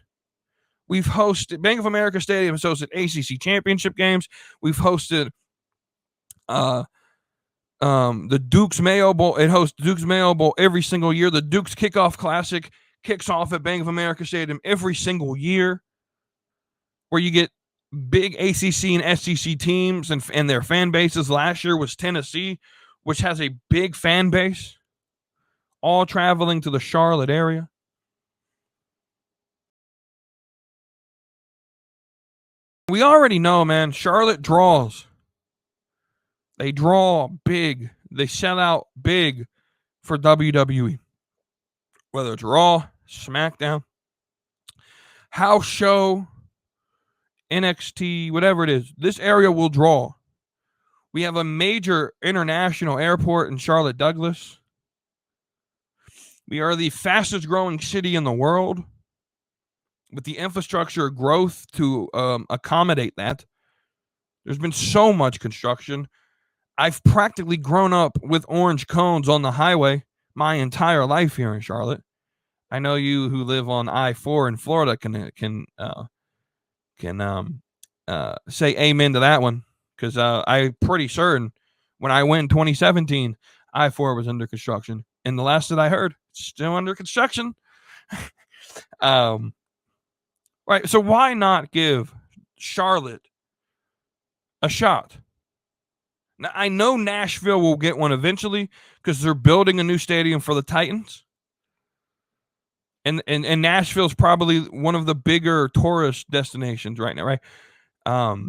We've hosted, Bank of America Stadium has hosted ACC championship games. We've hosted the Dukes Mayo Bowl. It hosts Dukes Mayo Bowl every single year. The Dukes Kickoff Classic kicks off at Bank of America Stadium every single year, where you get big ACC and SEC teams and their fan bases. Last year was Tennessee, which has a big fan base, all traveling to the Charlotte area. We already know, man, Charlotte draws. They draw big. They sell out big for WWE. Whether it's Raw, SmackDown, house show, NXT, whatever it is, this area will draw. We have a major international airport in Charlotte Douglas. We are the fastest growing city in the world, with the infrastructure growth to accommodate that. There's been so much construction. I've practically grown up with orange cones on the highway my entire life here in Charlotte. I know you who live on I-4 in Florida can say amen to that one, because I'm pretty certain when I went in 2017, I-4 was under construction, and the last that I heard, it's still under construction. Right, so why not give Charlotte a shot? Now, I know Nashville will get one eventually because they're building a new stadium for the Titans. And Nashville's probably one of the bigger tourist destinations right now, right? But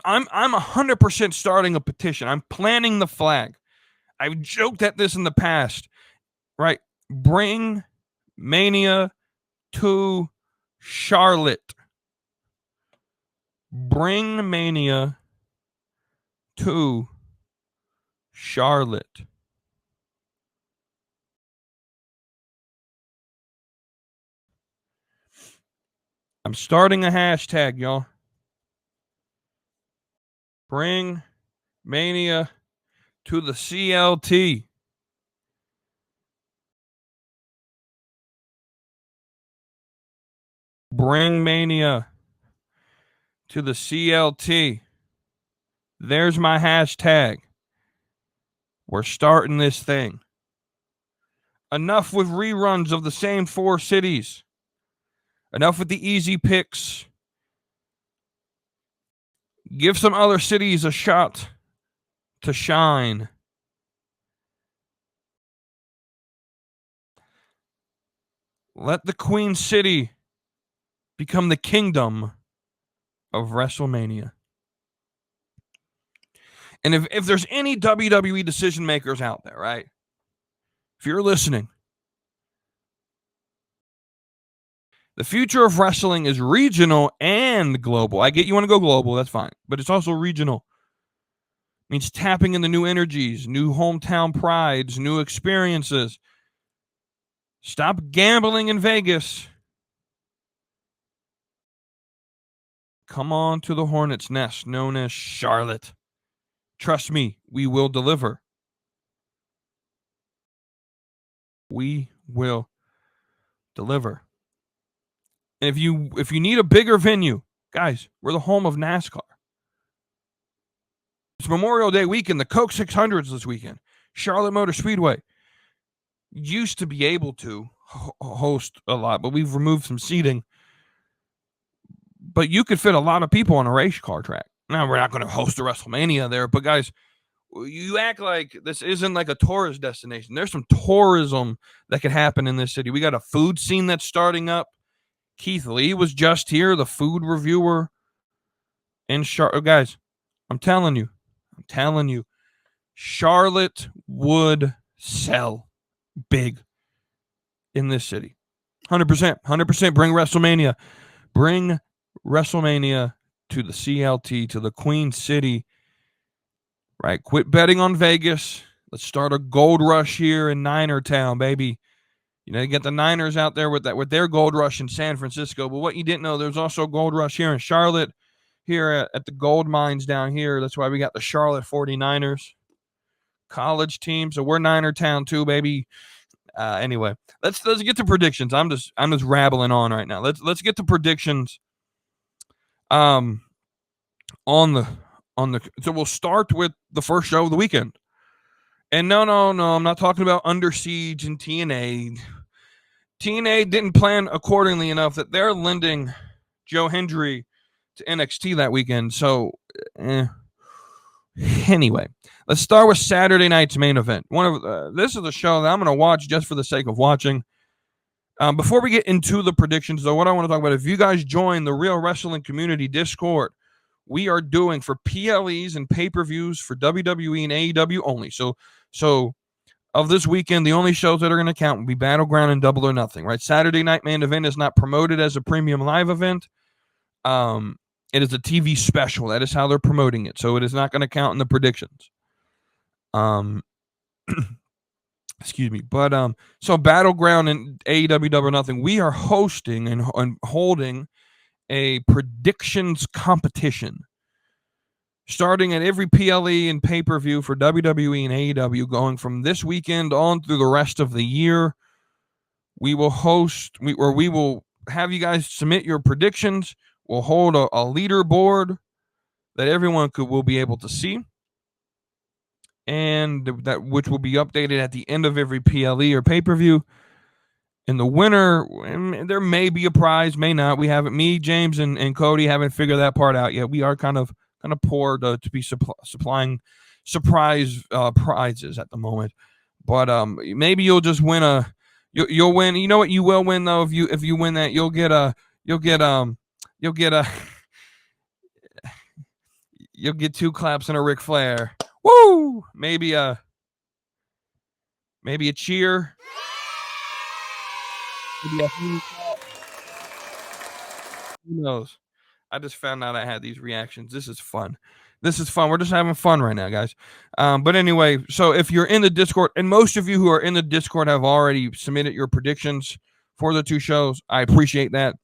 I'm 100% starting a petition. I'm planting the flag. I've joked at this in the past, right? Bring Mania to Charlotte. Bring Mania to Charlotte. I'm starting a hashtag, y'all. Bring Mania to the CLT. Bring Mania to the CLT. There's my hashtag. We're starting this thing. Enough with reruns of the same 4 cities. Enough with the easy picks. Give some other cities a shot to shine. Let the Queen City become the kingdom of Wrestlemania. And if there's any WWE decision makers out there, right? If you're listening, The future of wrestling is regional and global. I get you want to go global, that's fine, but it's also regional. It means tapping into new energies, new hometown prides, new experiences. Stop gambling in Vegas. Come on to the hornet's nest known as Charlotte. Trust me, we will deliver. We will deliver. And if you need a bigger venue, guys, we're the home of NASCAR. It's Memorial Day weekend, the Coke 600s this weekend. Charlotte Motor Speedway used to be able to host a lot, but we've removed some seating. But you could fit a lot of people on a race car track. Now, we're not going to host a WrestleMania there, but guys, you act like this isn't like a tourist destination. There's some tourism that could happen in this city. We got a food scene that's starting up. Keith Lee was just here, the food reviewer. And guys, I'm telling you, Charlotte would sell big in this city. 100%. Bring WrestleMania. Bring WrestleMania to the CLT, to the Queen City. Right? Quit betting on Vegas. Let's start a gold rush here in Niner Town, baby. You know, you get the Niners out there with their gold rush in San Francisco. But what you didn't know, there's also a gold rush here in Charlotte, here at the gold mines down here. That's why we got the Charlotte 49ers college team. So we're Niner Town too, baby. Anyway, let's get to predictions. I'm just rabbling on right now. Let's get to predictions. So we'll start with the first show of the weekend. And no, I'm not talking about Under Siege and TNA. TNA didn't plan accordingly enough that they're lending Joe Hendry to NXT that weekend. So, anyway, let's start with Saturday night's main event. This is the show that I'm going to watch just for the sake of watching. Before we get into the predictions, though, what I want to talk about, if you guys join the Real Wrestling Community Discord, we are doing for PLEs and pay-per-views for WWE and AEW only. So of this weekend, the only shows that are going to count will be Battleground and Double or Nothing, right? Saturday night main event is not promoted as a premium live event. It is a TV special. That is how they're promoting it. So it is not going to count in the predictions. Excuse me. But so Battleground and AEW Double or Nothing, we are hosting and holding a predictions competition. Starting at every PLE and pay-per-view for WWE and AEW, going from this weekend on through the rest of the year, we will have you guys submit your predictions. We'll hold a leaderboard that everyone will be able to see, and which will be updated at the end of every PLE or pay-per-view. And the winner, there may be a prize, may not. We haven't. Me, James, and Cody haven't figured that part out yet. We are kind of poor to be supplying surprise prizes at the moment. But maybe you'll just win you'll win. You know what you will win though, if you win that, you'll get 2 claps and a Ric Flair. Woo! Maybe a cheer. Maybe who knows? I just found out I had these reactions. This is fun. We're just having fun right now, guys. But anyway, so if you're in the Discord, and most of you who are in the Discord have already submitted your predictions for the 2 shows, I appreciate that.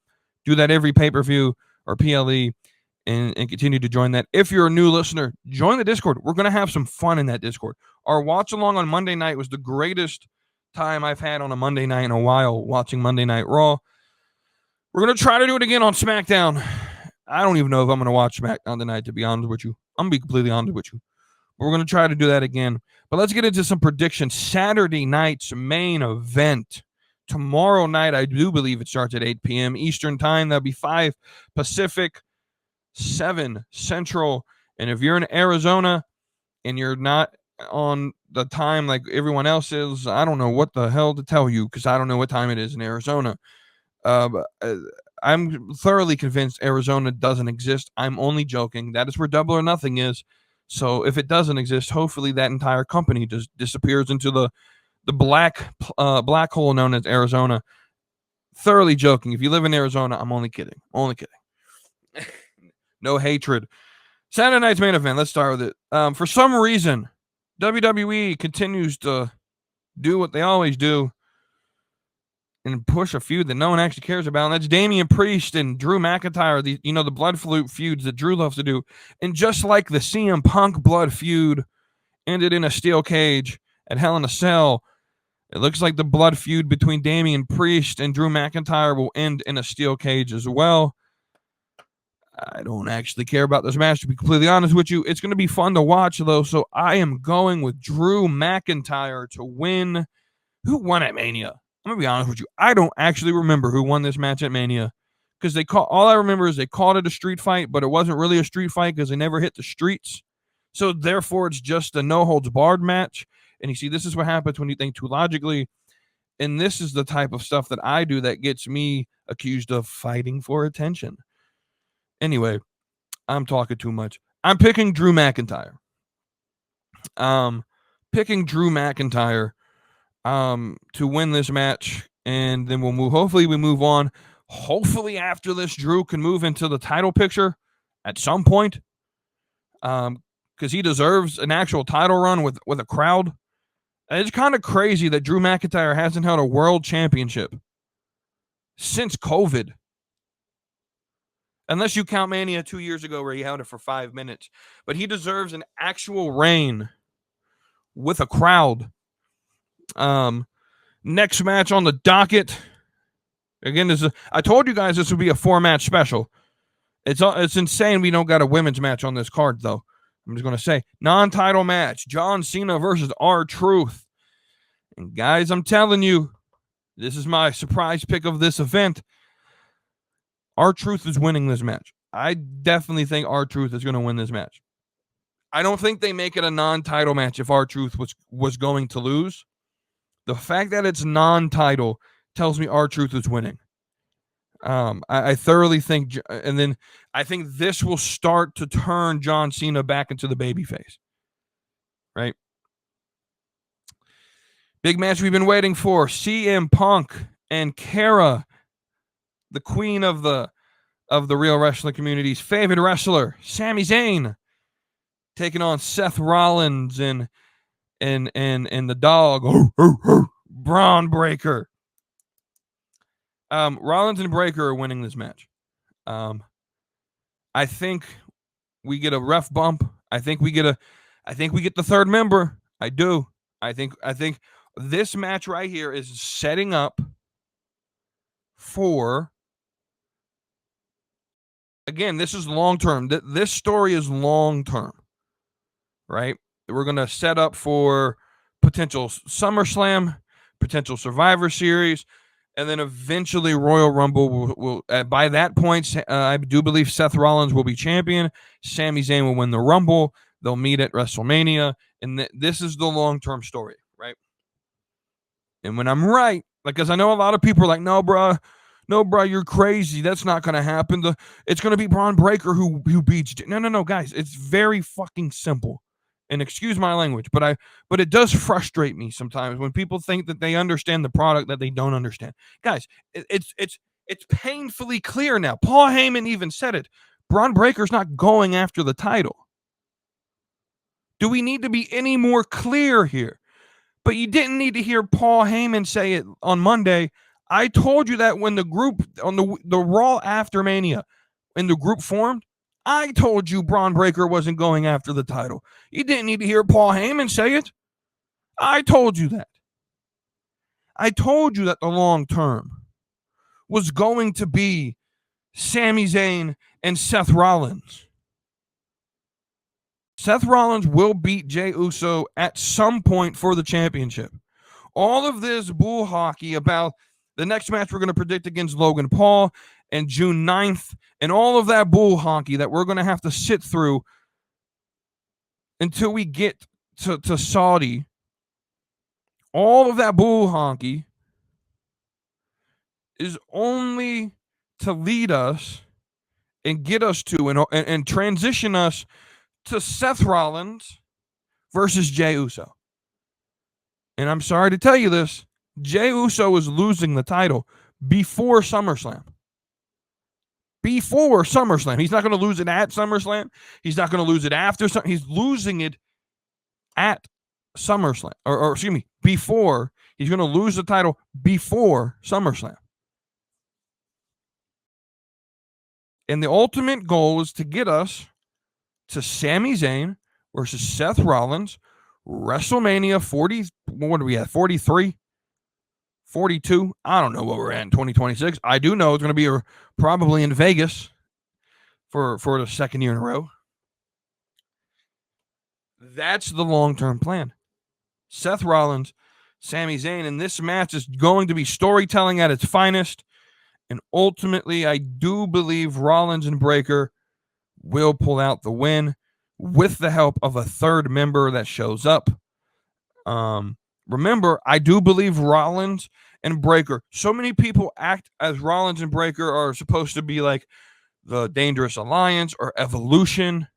Do that every pay-per-view or PLE and continue to join that. If you're a new listener, join the Discord. We're going to have some fun in that Discord. Our watch-along on Monday night was the greatest time I've had on a Monday night in a while, watching Monday Night Raw. We're going to try to do it again on SmackDown. I don't even know if I'm going to watch SmackDown tonight, to be honest with you. I'm going to be completely honest with you. But we're going to try to do that again. But let's get into some predictions. Saturday night's main event. Tomorrow night, I do believe it starts at 8 p.m. Eastern Time. That'll be 5 Pacific, 7 Central. And if you're in Arizona and you're not on the time like everyone else is, I don't know what the hell to tell you, because I don't know what time it is in Arizona. I'm thoroughly convinced Arizona doesn't exist. I'm only joking. That is where Double or Nothing is. So if it doesn't exist, hopefully that entire company just disappears into the black hole known as Arizona. thoroughly joking. If you live in Arizona, I'm only kidding. Only kidding. No hatred. Saturday night's main event. Let's start with it. For some reason, WWE continues to do what they always do and push a feud that no one actually cares about. And that's Damian Priest and Drew McIntyre. The blood feuds that Drew loves to do. And just like the CM Punk blood feud ended in a steel cage at Hell in a Cell, it looks like the blood feud between Damian Priest and Drew McIntyre will end in a steel cage as well. I don't actually care about this match, to be completely honest with you. It's going to be fun to watch, though, so I am going with Drew McIntyre to win. Who won at Mania? I'm going to be honest with you. I don't actually remember who won this match at Mania, because all I remember is they called it a street fight, but it wasn't really a street fight because they never hit the streets. So, therefore, it's just a no-holds-barred match. And you see, this is what happens when you think too logically. And this is the type of stuff that I do that gets me accused of fighting for attention. Anyway, I'm talking too much. I'm picking Drew McIntyre. Picking Drew McIntyre to win this match, and then we'll move. Hopefully, we move on. Hopefully, after this, Drew can move into the title picture at some point, because he deserves an actual title run with a crowd. It's kind of crazy that Drew McIntyre hasn't held a world championship since COVID. Unless you count Mania 2 years ago where he held it for 5 minutes. But he deserves an actual reign with a crowd. Next match on the docket. Again, I told you guys this would be a 4-match special. It's insane we don't got a women's match on this card, though. I'm just going to say, non-title match. John Cena versus R-Truth. And guys, I'm telling you, this is my surprise pick of this event. R-Truth is winning this match. I definitely think R-Truth is going to win this match. I don't think they make it a non-title match if R-Truth was going to lose. The fact that it's non-title tells me R-Truth is winning. I thoroughly think, and then I think this will start to turn John Cena back into the babyface. Right? Big match we've been waiting for. CM Punk and Kara, the queen of the real wrestling community's favorite wrestler, Sami Zayn, taking on Seth Rollins and the dog, Braun Breaker. Rollins and Breaker are winning this match. I think we get a ref bump. I think we get the third member. I do. I think this match right here is setting up for, again, this is long term. This story is long term, right? We're going to set up for potential SummerSlam, potential Survivor Series, and then eventually Royal Rumble will by that point, I do believe Seth Rollins will be champion. Sami Zayn will win the Rumble. They'll meet at WrestleMania. And this is the long-term story, right? And when I'm right, because I know a lot of people are like, no, bro, you're crazy. That's not going to happen. It's going to be Braun Breaker who beats. No, guys. It's very fucking simple. And excuse my language, but it does frustrate me sometimes when people think that they understand the product that they don't understand. Guys, it's painfully clear now. Paul Heyman even said it. Braun Breaker's not going after the title. Do we need to be any more clear here? But you didn't need to hear Paul Heyman say it on Monday. I told you that when the group on the Raw after Mania, when the group formed, I told you Braun Breaker wasn't going after the title. You didn't need to hear Paul Heyman say it. I told you that. I told you that the long term was going to be Sami Zayn and Seth Rollins. Seth Rollins will beat Jey Uso at some point for the championship. All of this bull hockey about the next match we're going to predict against Logan Paul and June 9th, and all of that bull hockey that we're going to have to sit through until we get to Saudi, all of that bull hockey is only to lead us and get us to and transition us to Seth Rollins versus Jey Uso. And I'm sorry to tell you this, Jey Uso is losing the title, before SummerSlam. Before SummerSlam. He's not going to lose it at SummerSlam. He's not going to lose it after. He's losing it at SummerSlam. Or excuse me, before. He's going to lose the title before SummerSlam. And the ultimate goal is to get us to Sami Zayn versus Seth Rollins, WrestleMania 40. What are we at? 43? 42? I don't know what we're at in 2026. I do know it's going to be probably in Vegas for the second year in a row. That's the long-term plan. Seth Rollins, Sami Zayn, and this match is going to be storytelling at its finest. And ultimately, I do believe Rollins and Breakker will pull out the win with the help of a third member that shows up. Remember, I do believe Rollins and Breakker. So many people act as Rollins and Breakker are supposed to be like the Dangerous Alliance or Evolution.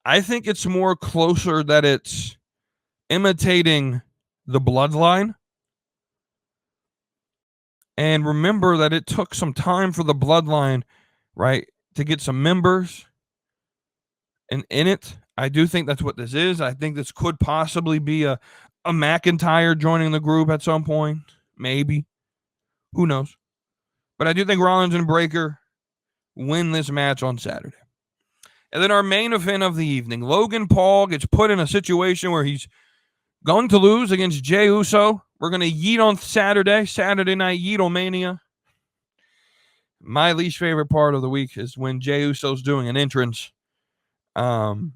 I think it's more closer that it's imitating the Bloodline. And remember that it took some time for the Bloodline, right, to get some members in it. I do think that's what this is. I think this could possibly be a McIntyre joining the group at some point. Maybe. Who knows? But I do think Rollins and Breakker win this match on Saturday. And then our main event of the evening, Logan Paul gets put in a situation where he's going to lose against Jey Uso. We're going to yeet on Saturday night Yeetomania. My least favorite part of the week is when Jey Uso's doing an entrance. And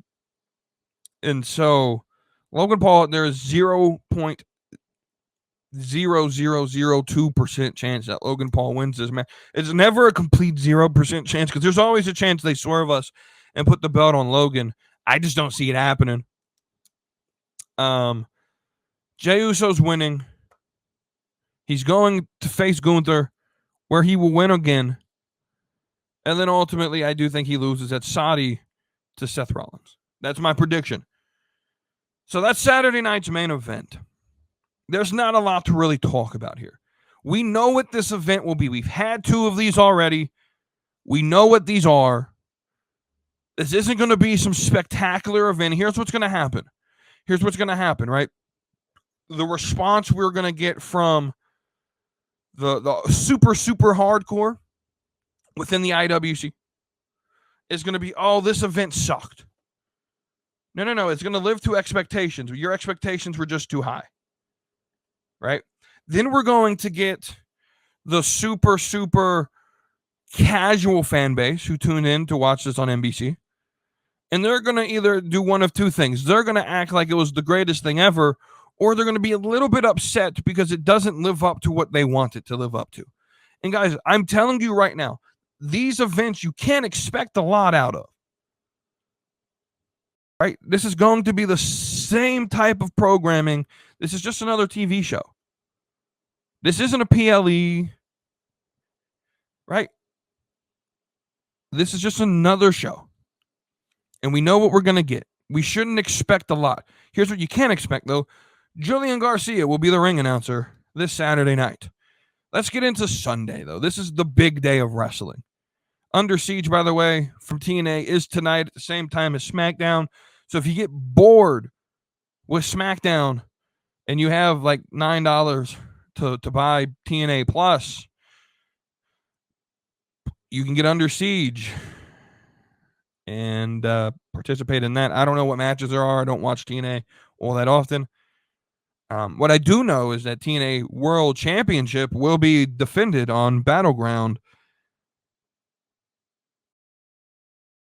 so Logan Paul, there's 0.0002% chance that Logan Paul wins this match. It's never a complete 0% chance because there's always a chance they swerve us and put the belt on Logan. I just don't see it happening. Jey Uso's winning. He's going to face Gunther, where he will win again. And then ultimately, I do think he loses at Saudi to Seth Rollins. That's my prediction. So that's Saturday night's main event. There's not a lot to really talk about here. We know what this event will be. We've had 2 of these already. We know what these are. This isn't going to be some spectacular event. Here's what's going to happen. Right? The response we're going to get from the super hardcore within the IWC is going to be, oh, this event sucked. No. It's going to live to expectations. Your expectations were just too high. Right? Then we're going to get the super casual fan base who tuned in to watch this on NBC. And they're going to either do one of 2 things. They're going to act like it was the greatest thing ever, or they're going to be a little bit upset because it doesn't live up to what they want it to live up to. And guys, I'm telling you right now, these events you can't expect a lot out of. Right? This is going to be the same type of programming. This is just another TV show. This isn't a PLE. Right? This is just another show. And we know what we're going to get. We shouldn't expect a lot. Here's what you can expect, though. Julian Garcia will be the ring announcer this Saturday night. Let's get into Sunday, though. This is the big day of wrestling. Under Siege, by the way, from TNA is tonight at the same time as SmackDown. So if you get bored with SmackDown and you have like $9 to buy TNA Plus, you can get Under Siege and participate in that. I don't know what matches there are. I don't watch TNA all that often. What I do know is that TNA World Championship will be defended on Battleground.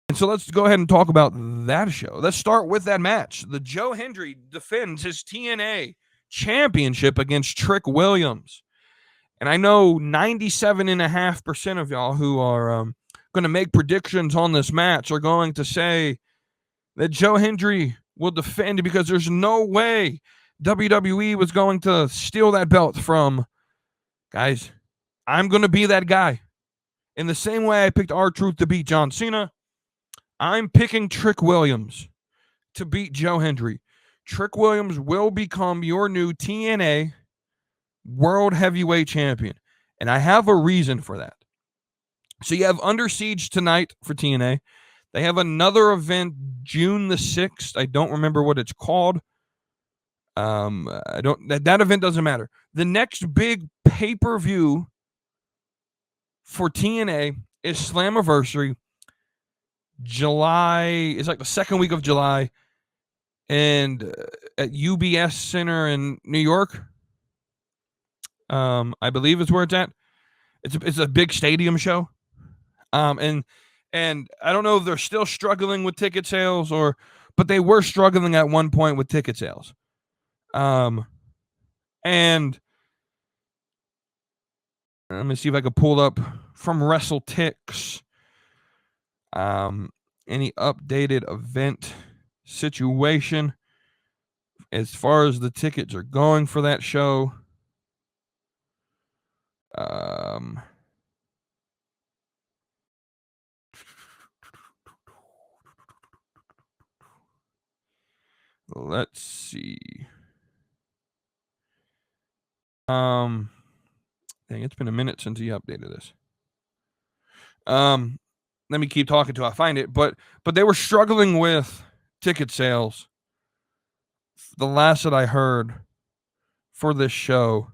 And so let's go ahead and talk about that show. Let's start with that match. The Joe Hendry defends his TNA Championship against Trick Williams. And I know 97.5% of y'all who are going to make predictions on this match are going to say that Joe Hendry will defend because there's no way WWE was going to steal that belt from. Guys, I'm going to be that guy. In the same way I picked R-Truth to beat John Cena, I'm picking Trick Williams to beat Joe Hendry. Trick Williams will become your new TNA World Heavyweight Champion. And I have a reason for that. So you have Under Siege tonight for TNA. They have another event June the 6th. I don't remember what it's called. That event doesn't matter. The next big pay-per-view for TNA is Slammiversary. July, it's like the second week of July, and at UBS Center in New York. I believe is where it's at. It's a big stadium show. And I don't know if they're still struggling with ticket sales but they were struggling at one point with ticket sales. And let me see if I can pull up from WrestleTix. Any updated event situation as far as the tickets are going for that show. Let's see. Dang, it's been a minute since he updated this. Let me keep talking till I find it. But they were struggling with ticket sales. The last that I heard for this show.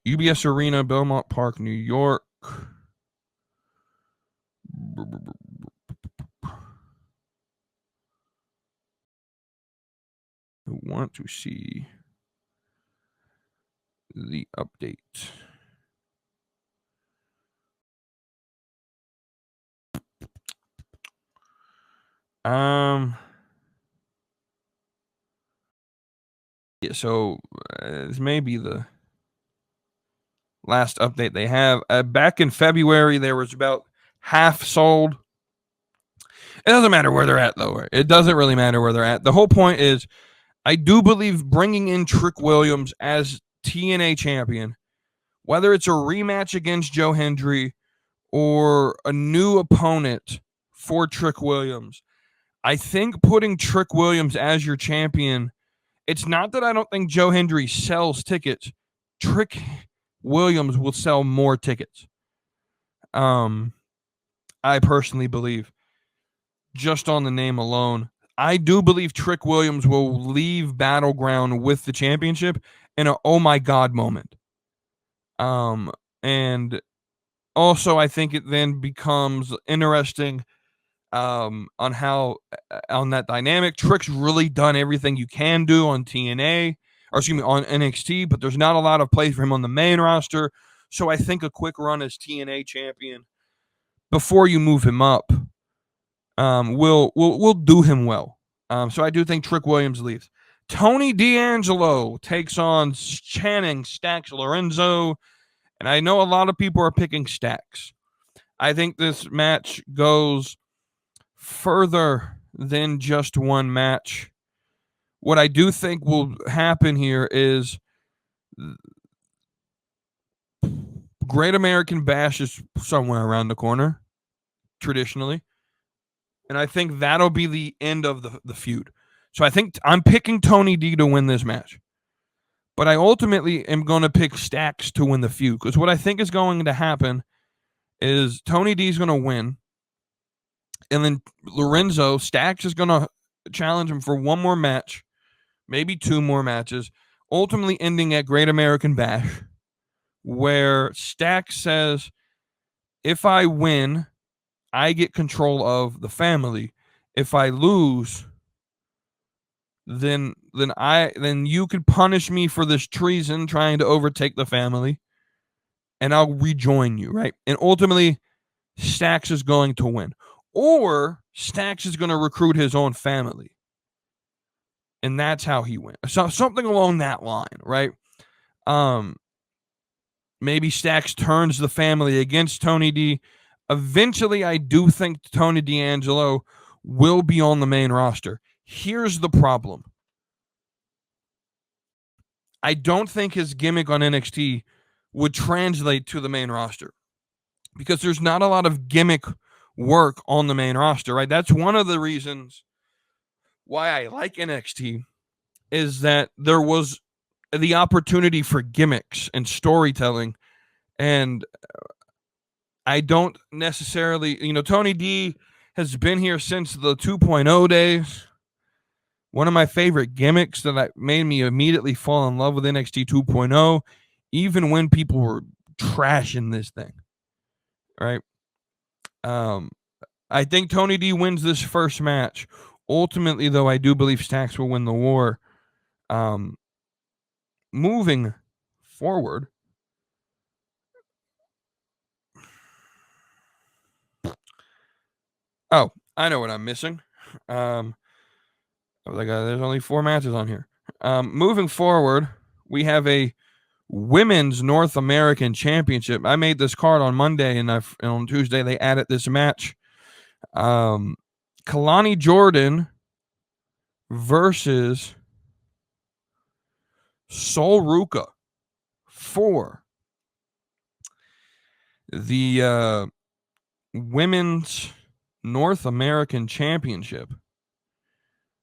UBS Arena, Belmont Park, New York. I want to see the update. Yeah, so this may be the last update they have. Back in February, there was about half sold. It doesn't matter where they're at, though. It doesn't really matter where they're at. The whole point is, I do believe bringing in Trick Williams as TNA champion, whether it's a rematch against Joe Hendry or a new opponent for Trick Williams, I think putting Trick Williams as your champion, it's not that I don't think Joe Hendry sells tickets. Trick Williams will sell more tickets. I personally believe, just on the name alone, I do believe Trick Williams will leave Battleground with the championship in a oh my god moment. And also I think it then becomes interesting on that dynamic. Trick's really done everything you can do on TNA, or excuse me, on NXT, but there's not a lot of place for him on the main roster. So I think a quick run as TNA champion before you move him up will do him well. So I do think Trick Williams leaves. Tony D'Angelo takes on Channing Stacks Lorenzo, and I know a lot of people are picking Stacks. I think this match goes further than just one match. What I do think will happen here is Great American Bash is somewhere around the corner, traditionally. And I think that'll be the end of the feud. So I think I'm picking Tony D to win this match. But I ultimately am going to pick Stacks to win the feud. Because what I think is going to happen is Tony D is going to win. And then Lorenzo, Stacks is going to challenge him for one more match. Maybe two more matches. Ultimately ending at Great American Bash. Where Stacks says, if I win, I get control of the family. If I lose, then you could punish me for this treason trying to overtake the family, and I'll rejoin you, right? And ultimately, Stacks is going to win. Or Stacks is going to recruit his own family. And that's how he wins. So something along that line, right? Maybe Stacks turns the family against Tony D. Eventually, I do think Tony D'Angelo will be on the main roster. Here's the problem. I don't think his gimmick on NXT would translate to the main roster because there's not a lot of gimmick work on the main roster, right? That's one of the reasons why I like NXT, is that there was the opportunity for gimmicks and storytelling. And I don't necessarily, Tony D has been here since the 2.0 days. One of my favorite gimmicks that made me immediately fall in love with NXT 2.0, even when people were trashing this thing, right? I think Tony D wins this first match. Ultimately, though, I do believe Stacks will win the war. Moving forward, oh, I know what I'm missing. There's only 4 matches on here. Moving forward, we have a Women's North American Championship. I made this card on Monday, and on Tuesday they added this match. Kalani Jordan versus Sol Ruka for the Women's North American Championship.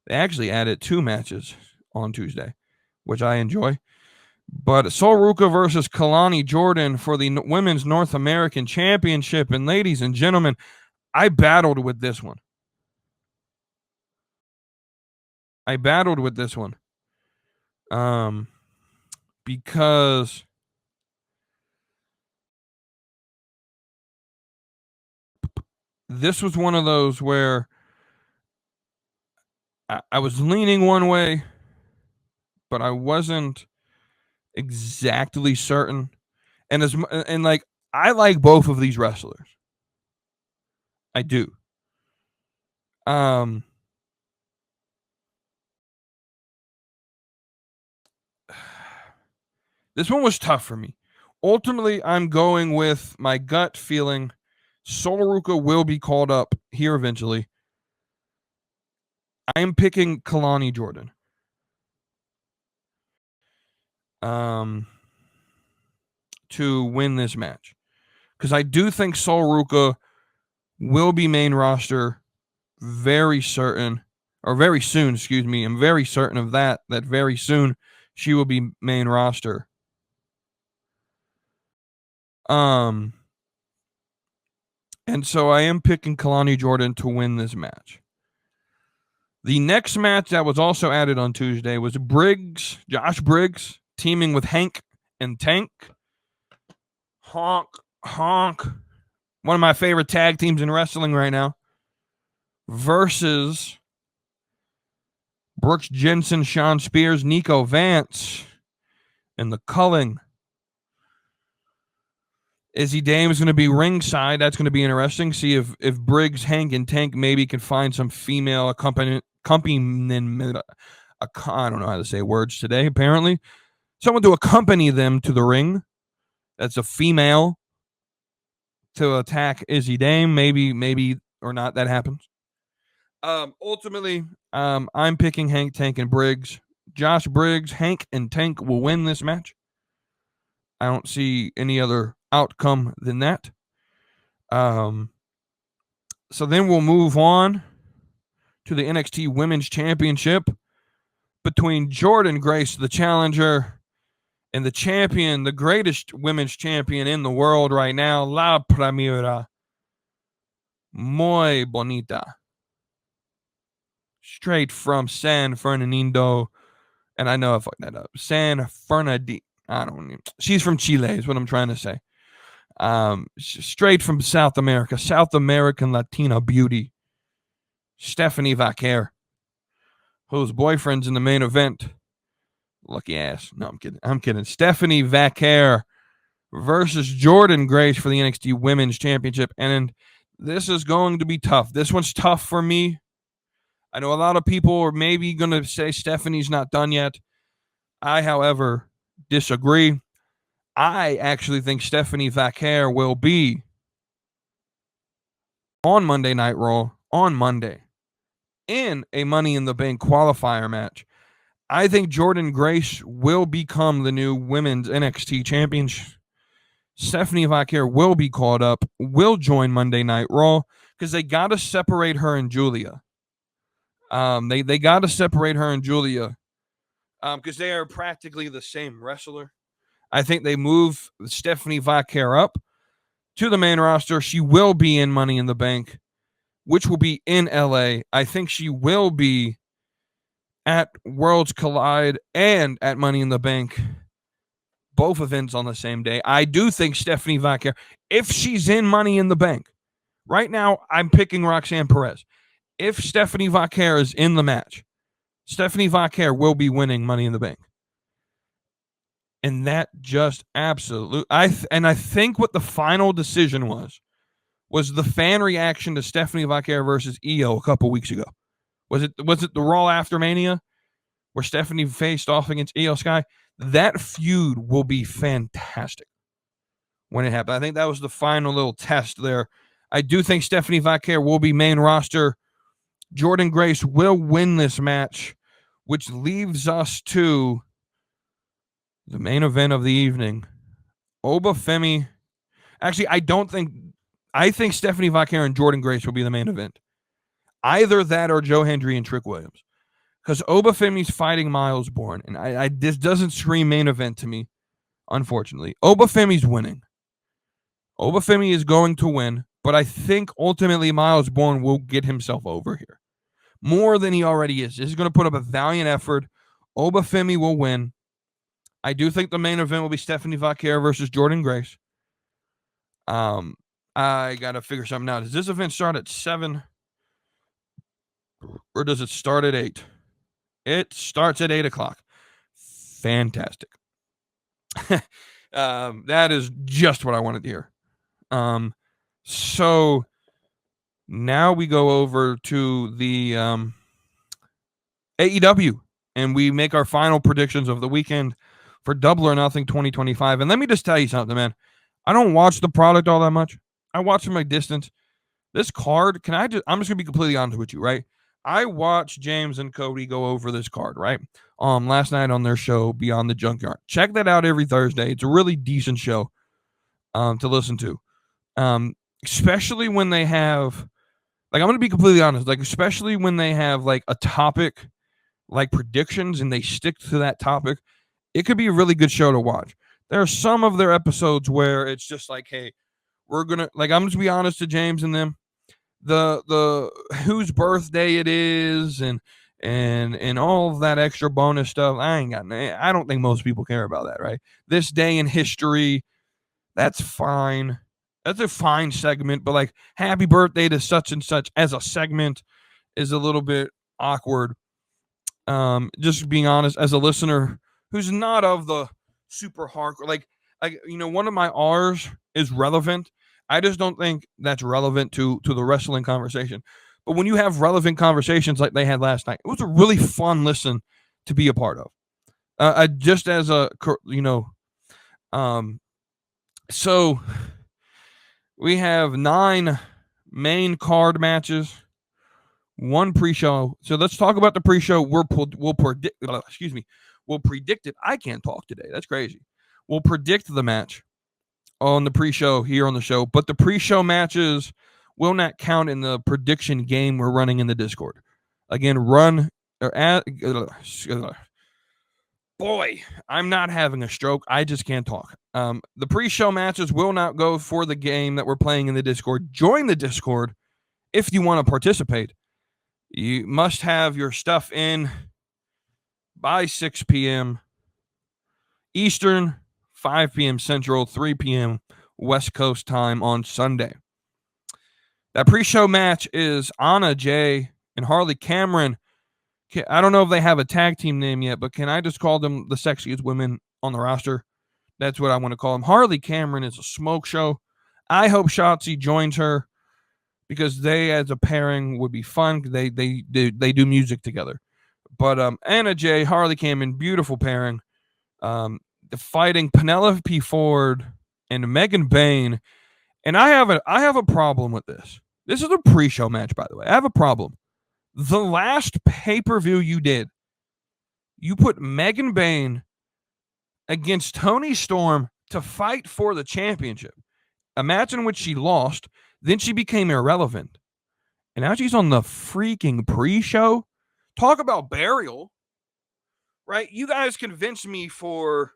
They actually added 2 matches on Tuesday, which I enjoy. But Sol Ruka versus Kalani Jordan for the Women's North American Championship. And ladies and gentlemen, I battled with this one. Because this was one of those where I was leaning one way, but I wasn't exactly certain. And I like both of these wrestlers. I do. This one was tough for me. Ultimately, I'm going with my gut feeling. Sol Ruka will be called up here eventually. I am picking Kalani Jordan. To win this match, because I do think Sol Ruka will be main roster very soon. I'm very certain of that very soon she will be main roster. And so I am picking Kalani Jordan to win this match. The next match that was also added on Tuesday was Josh Briggs, teaming with Hank and Tank. Honk. One of my favorite tag teams in wrestling right now. Versus Brooks Jensen, Sean Spears, Nico Vance, and the Culling. Izzy Dame is going to be ringside. That's going to be interesting. See if Briggs, Hank, and Tank maybe can find some female accompaniment. I don't know how to say words today, apparently. Someone to accompany them to the ring. That's a female to attack Izzy Dame. Maybe or not that happens. Ultimately, I'm picking Hank, Tank, and Briggs. Josh Briggs, Hank, and Tank will win this match. I don't see any other outcome than that. So then we'll move on to the NXT Women's Championship between Jordynne Grace, the challenger, and the champion, the greatest women's champion in the world right now, La Primera. Muy bonita. Straight from San Fernando. And I know I fucked that up. San Fernandino. I don't know. She's from Chile is what I'm trying to say. Straight from South America. South American Latina beauty. Stephanie Vaquer. Whose boyfriend's in the main event. Lucky ass. No, I'm kidding. Stephanie Vaquer versus Jordynne Grace for the NXT Women's Championship. And this is going to be tough. This one's tough for me. I know a lot of people are maybe going to say Stephanie's not done yet. I, however, disagree. I actually think Stephanie Vaquer will be on Monday Night Raw on Monday in a Money in the Bank qualifier match. I think Jordynne Grace will become the new women's NXT champion. Stephanie Vaquer will be called up, will join Monday Night Raw, because they got to separate her and Julia. They got to separate her and Julia because they are practically the same wrestler. I think they move Stephanie Vaquer up to the main roster. She will be in Money in the Bank, which will be in LA. I think she will be at Worlds Collide and at Money in the Bank, both events on the same day. I do think Stephanie Vaquer, if she's in Money in the Bank, right now I'm picking Roxanne Perez. If Stephanie Vaquer is in the match, Stephanie Vaquer will be winning Money in the Bank. And that just absolutely, I think what the final decision was the fan reaction to Stephanie Vaquer versus Io a couple weeks ago. Was it the Raw after Mania where Stephanie faced off against Io Sky? That feud will be fantastic when it happens. I think that was the final little test there. I do think Stephanie Vaquer will be main roster. Jordynne Grace will win this match, which leaves us to the main event of the evening. Obafemi. Actually, I think Stephanie Vaquer and Jordynne Grace will be the main event. Either that or Joe Hendry and Trick Williams. Because Obafemi's fighting Miles Bourne. And this doesn't scream main event to me, unfortunately. Obafemi's winning. Obafemi is going to win. But I think ultimately Miles Bourne will get himself over here. More than he already is. He's going to put up a valiant effort. Obafemi will win. I do think the main event will be Stephanie Vaquer versus Jordynne Grace. I got to figure something out. Does this event start at 7? Or does it start at 8? It starts at 8 o'clock. Fantastic. That is just what I wanted to hear. So now we go over to the AEW, and we make our final predictions of the weekend for Double or Nothing 2025. And let me just tell you something, man. I don't watch the product all that much. I watch from a distance. This card, I'm just going to be completely honest with you, right? I watched James and Cody go over this card, right? Last night on their show, Beyond the Junkyard. Check that out every Thursday. It's a really decent show to listen to. Especially when they have, I'm going to be completely honest, especially when they have, a topic, predictions, and they stick to that topic, it could be a really good show to watch. There are some of their episodes where it's just hey, we're going to, I'm just be honest to James and them, the whose birthday it is and all of that extra bonus stuff. I don't think most people care about that, right? This day in history, that's fine. That's a fine segment, but happy birthday to such and such as a segment is a little bit awkward. Just being honest, as a listener who's not of the super hardcore, one of my R's is relevant. I just don't think that's relevant to the wrestling conversation. But when you have relevant conversations like they had last night, it was a really fun listen to be a part of. Just as a, so we have 9 main card matches, 1 pre-show. So let's talk about the pre-show. We'll predict it. I can't talk today. That's crazy. We'll predict the match on the pre-show here on the show, but the pre-show matches will not count in the prediction game we're running in the Discord. Again, boy, I'm not having a stroke. I just can't talk. The pre-show matches will not go for the game that we're playing in the Discord. Join the Discord if you want to participate. You must have your stuff in by 6 p.m. Eastern, 5 p.m. Central, 3 p.m. West Coast time on Sunday. That pre-show match is Anna Jay and Harley Cameron. I don't know if they have a tag team name yet, but can I just call them the sexiest women on the roster? That's what I want to call them. Harley Cameron is a smoke show. I hope Shotzi joins her because they, as a pairing, would be fun. They do music together. But Anna Jay, Harley Cameron, beautiful pairing. Fighting Penelope Ford and Megan Bayne. And I have a problem with this. This is a pre-show match, by the way. I have a problem. The last pay-per-view you did, you put Megan Bayne against Toni Storm to fight for the championship. A match in which she lost, then she became irrelevant. And now she's on the freaking pre-show. Talk about burial, right? You guys convinced me for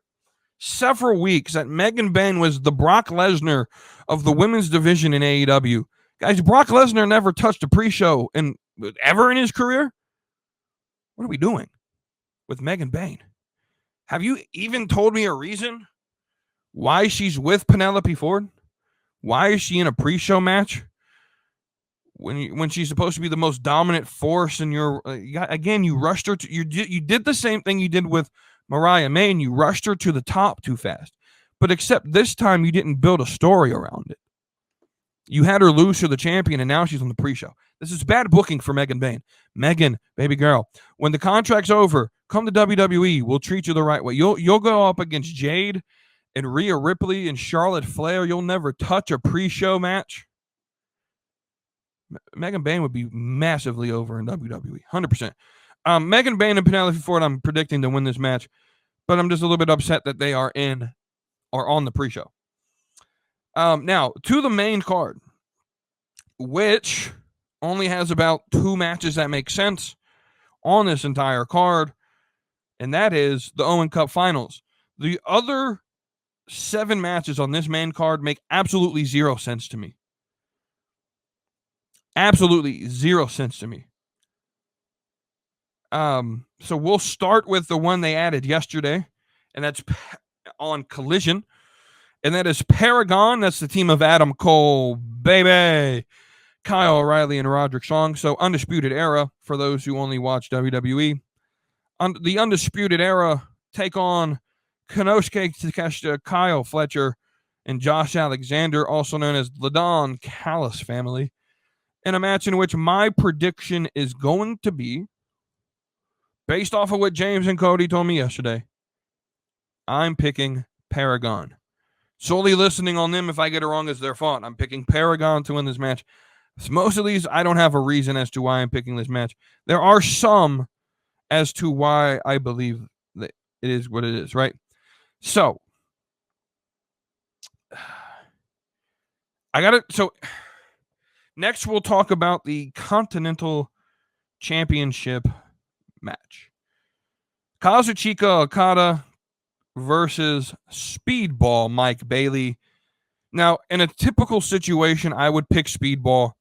several weeks that Megan Bayne was the Brock Lesnar of the women's division in AEW. Guys, Brock Lesnar never touched a pre-show ever in his career. What are we doing with Megan Bayne? Have you even told me a reason why she's with Penelope Ford? Why is she in a pre-show match when she's supposed to be the most dominant force in your again, you rushed her to, you did the same thing you did with Mariah May, and you rushed her to the top too fast. But except this time you didn't build a story around it. You had her lose to the champion, and now she's on the pre-show. This is bad booking for Megan Bayne. Megan, baby girl, when the contract's over, come to WWE. We'll treat you the right way. You'll go up against Jade and Rhea Ripley and Charlotte Flair. You'll never touch a pre-show match. Megan Bayne would be massively over in WWE, 100%. Megan Bayne and Penelope Ford, I'm predicting to win this match, but I'm just a little bit upset that they are on the pre-show. Now, to the main card, which only has about 2 matches that make sense on this entire card, and that is the Owen Cup Finals. The other 7 matches on this main card make absolutely 0 sense to me. Absolutely 0 sense to me. So we'll start with the one they added yesterday, and that's on Collision. And that is Paragon. That's the team of Adam Cole, baby, Kyle O'Reilly, and Roderick Strong. So Undisputed Era, for those who only watch WWE. The Undisputed Era take on Konosuke Takeshita, Kyle Fletcher, and Josh Alexander, also known as the Don Callis family, in a match in which my prediction is going to be, based off of what James and Cody told me yesterday, I'm picking Paragon. Solely listening on them. If I get it wrong, it's their fault. I'm picking Paragon to win this match. Most of these, I don't have a reason as to why I'm picking this match. There are some as to why I believe that it is what it is, right? So, next we'll talk about the Continental Championship match. Kazuchika Okada versus Speedball Mike Bailey. Now, in a typical situation, I would pick Speedball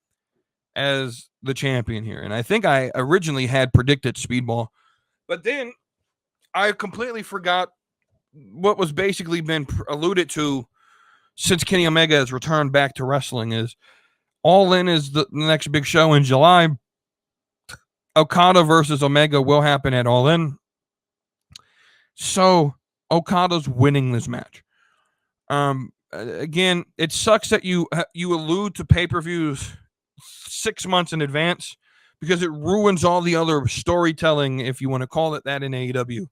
as the champion here. And I think I originally had predicted Speedball. But then I completely forgot what was basically been alluded to since Kenny Omega has returned back to wrestling is All In is the next big show in July. Okada versus Omega will happen at All In. So Okada's winning this match. Again, it sucks that you allude to pay-per-views 6 months in advance because it ruins all the other storytelling, if you want to call it that, in AEW.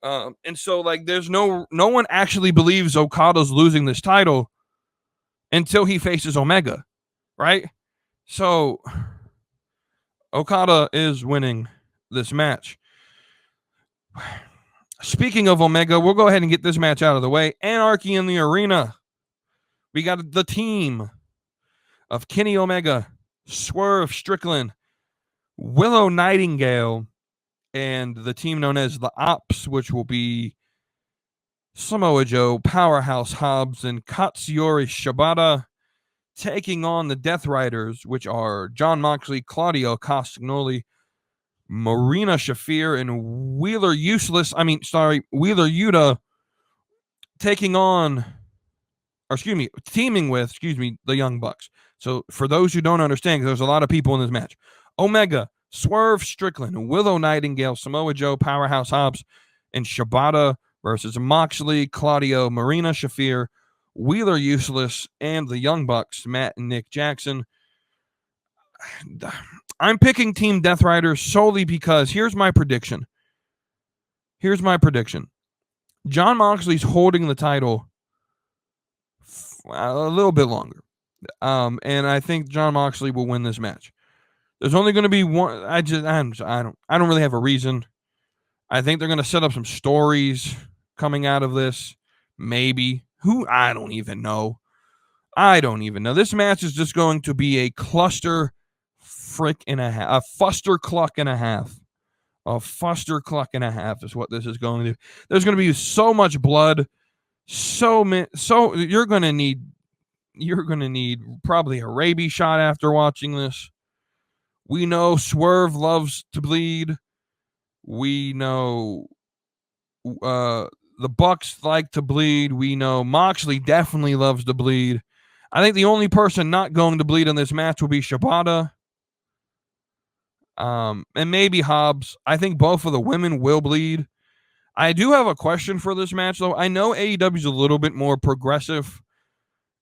And so, like, there's no one actually believes Okada's losing this title until he faces Omega, right? So Okada is winning this match. Speaking of Omega, we'll go ahead and get this match out of the way. Anarchy in the Arena. We got the team of Kenny Omega, Swerve Strickland, Willow Nightingale, and the team known as the Ops, which will be Samoa Joe, Powerhouse Hobbs, and Katsuyori Shibata, taking on the Death Riders, which are Jon Moxley, Claudio Castagnoli, Marina Shafir, and Wheeler Yuta, teaming with the Young Bucks. So for those who don't understand, because there's a lot of people in this match, Omega, Swerve Strickland, Willow Nightingale, Samoa Joe, Powerhouse Hobbs, and Shibata versus Moxley, Claudio, Marina Shafir, Wheeler Useless, and the Young Bucks, Matt and Nick Jackson. I'm picking Team Death Riders solely because here's my prediction. Jon Moxley's holding the title a little bit longer. And I think Jon Moxley will win this match. There's only going to be one. I don't really have a reason. I think they're going to set up some stories coming out of this. Maybe. I don't even know. This match is just going to be a cluster frick and a half. A fuster cluck and a half. A fuster cluck and a half is what this is going to do. There's going to be so much blood. So you're going to need probably a rabies shot after watching this. We know Swerve loves to bleed. We know the Bucks like to bleed. We know Moxley definitely loves to bleed. I think the only person not going to bleed in this match will be Shibata. And maybe Hobbs. I think both of the women will bleed. I do have a question for this match, though. I know AEW is a little bit more progressive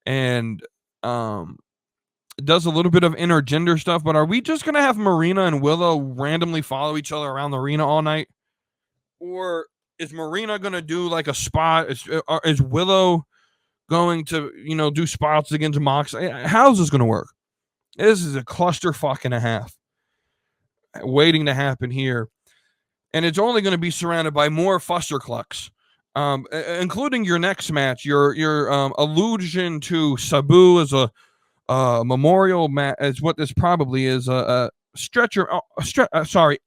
and does a little bit of intergender stuff, but are we just going to have Marina and Willow randomly follow each other around the arena all night? Or is Marina going to do like a spot? Is Willow going to, do spots against Mox? How's this going to work? This is a clusterfuck and a half waiting to happen here. And it's only going to be surrounded by more fusterclucks, including your next match, your allusion to Sabu as a memorial match, is what this probably is, a stretcher. Sorry,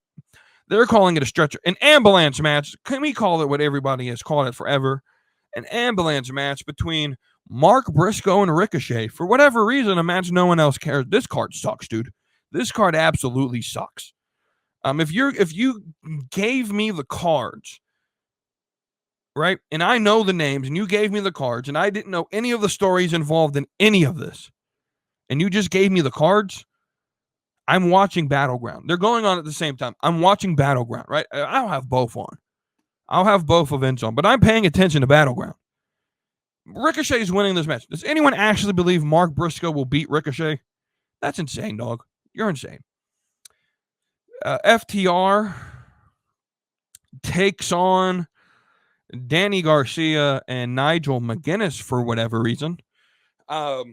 they're calling it a stretcher, an ambulance match. Can we call it what everybody has called it forever? An ambulance match between Mark Briscoe and Ricochet. For whatever reason, a match no one else cares. This card sucks, dude. This card absolutely sucks. If you gave me the cards, right, and I know the names, and you gave me the cards, and I didn't know any of the stories involved in any of this, and you just gave me the cards, I'm watching Battleground. They're going on at the same time. I'm watching Battleground, right? I'll have both on. I'll have both events on, but I'm paying attention to Battleground. Ricochet is winning this match. Does anyone actually believe Mark Briscoe will beat Ricochet? That's insane, dog. You're insane. FTR takes on Danny Garcia and Nigel McGuinness for whatever reason. That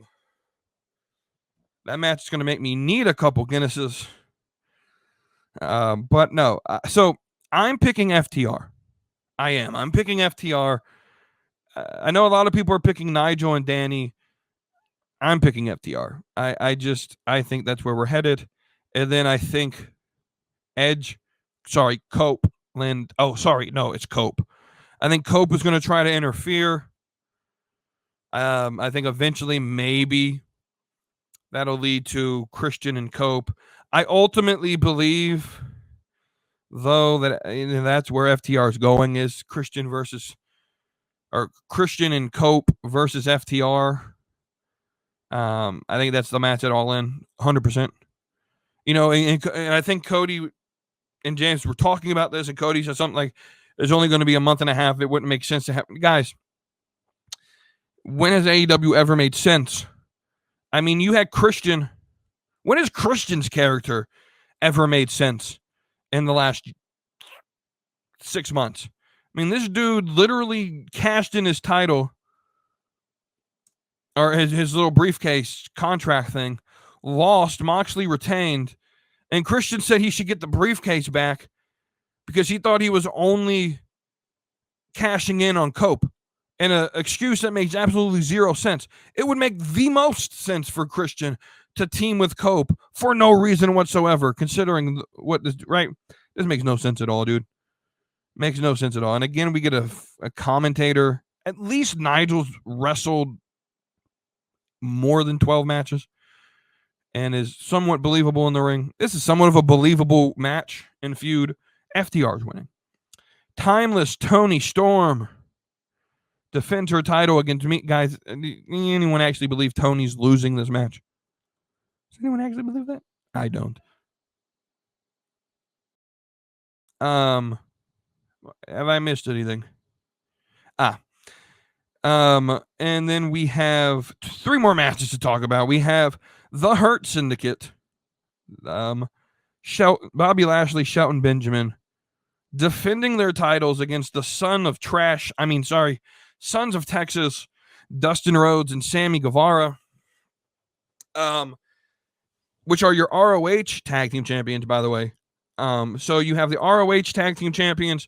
match is going to make me need a couple Guinnesses. But no. So I'm picking FTR. I am. I'm picking FTR. I know a lot of people are picking Nigel and Danny. I'm picking FTR. I think that's where we're headed. And then I think Copeland. Oh, sorry. No, it's Cope. I think Cope is going to try to interfere. I think eventually maybe that'll lead to Christian and Cope. I ultimately believe, though, that that's where FTR is going, is Christian and Cope versus FTR. I think that's the match at All In, 100%. And I think Cody and James were talking about this, and Cody said something like, there's only going to be a month and a half. It wouldn't make sense to have. Guys, when has AEW ever made sense? I mean, you had Christian. When has Christian's character ever made sense in the last 6 months? I mean, this dude literally cashed in his title, or his little briefcase contract thing, lost, Moxley retained, and Christian said he should get the briefcase back because he thought he was only cashing in on Cope. And an excuse that makes absolutely zero sense. It would make the most sense for Christian to team with Cope for no reason whatsoever, considering what this, right? This makes no sense at all, dude. Makes no sense at all. And again, we get a commentator. At least Nigel's wrestled more than 12 matches and is somewhat believable in the ring. This is somewhat of a believable match and feud. FTR's winning. Timeless Toni Storm defends her title against me. Guys, anyone actually believe Tony's losing this match? Does anyone actually believe that? I don't. Have I missed anything? And then we have 3 more matches to talk about. We have the Hurt Syndicate. Bobby Lashley, Shelton Benjamin defending their titles against the Sons of Texas, Dustin Rhodes and Sammy Guevara, which are your ROH tag team champions, by the way. So you have the ROH tag team champions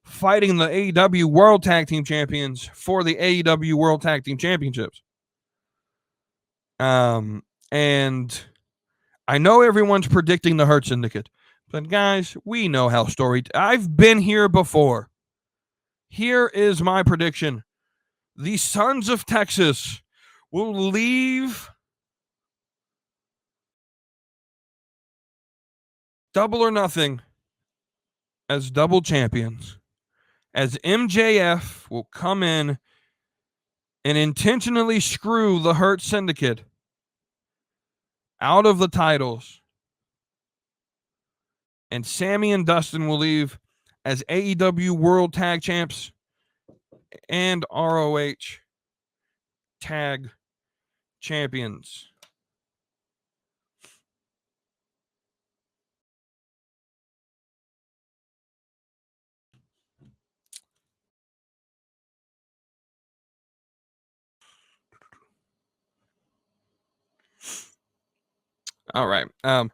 fighting the AEW World Tag Team Champions for the AEW World Tag Team Championships. And I know everyone's predicting the Hurt Syndicate, but guys, we know how I've been here before. Here is my prediction. The Sons of Texas will leave Double or Nothing as double champions, as MJF will come in and intentionally screw the Hurt Syndicate out of the titles, and Sammy and Dustin will leave as AEW World Tag Champs and ROH Tag Champions. All right. And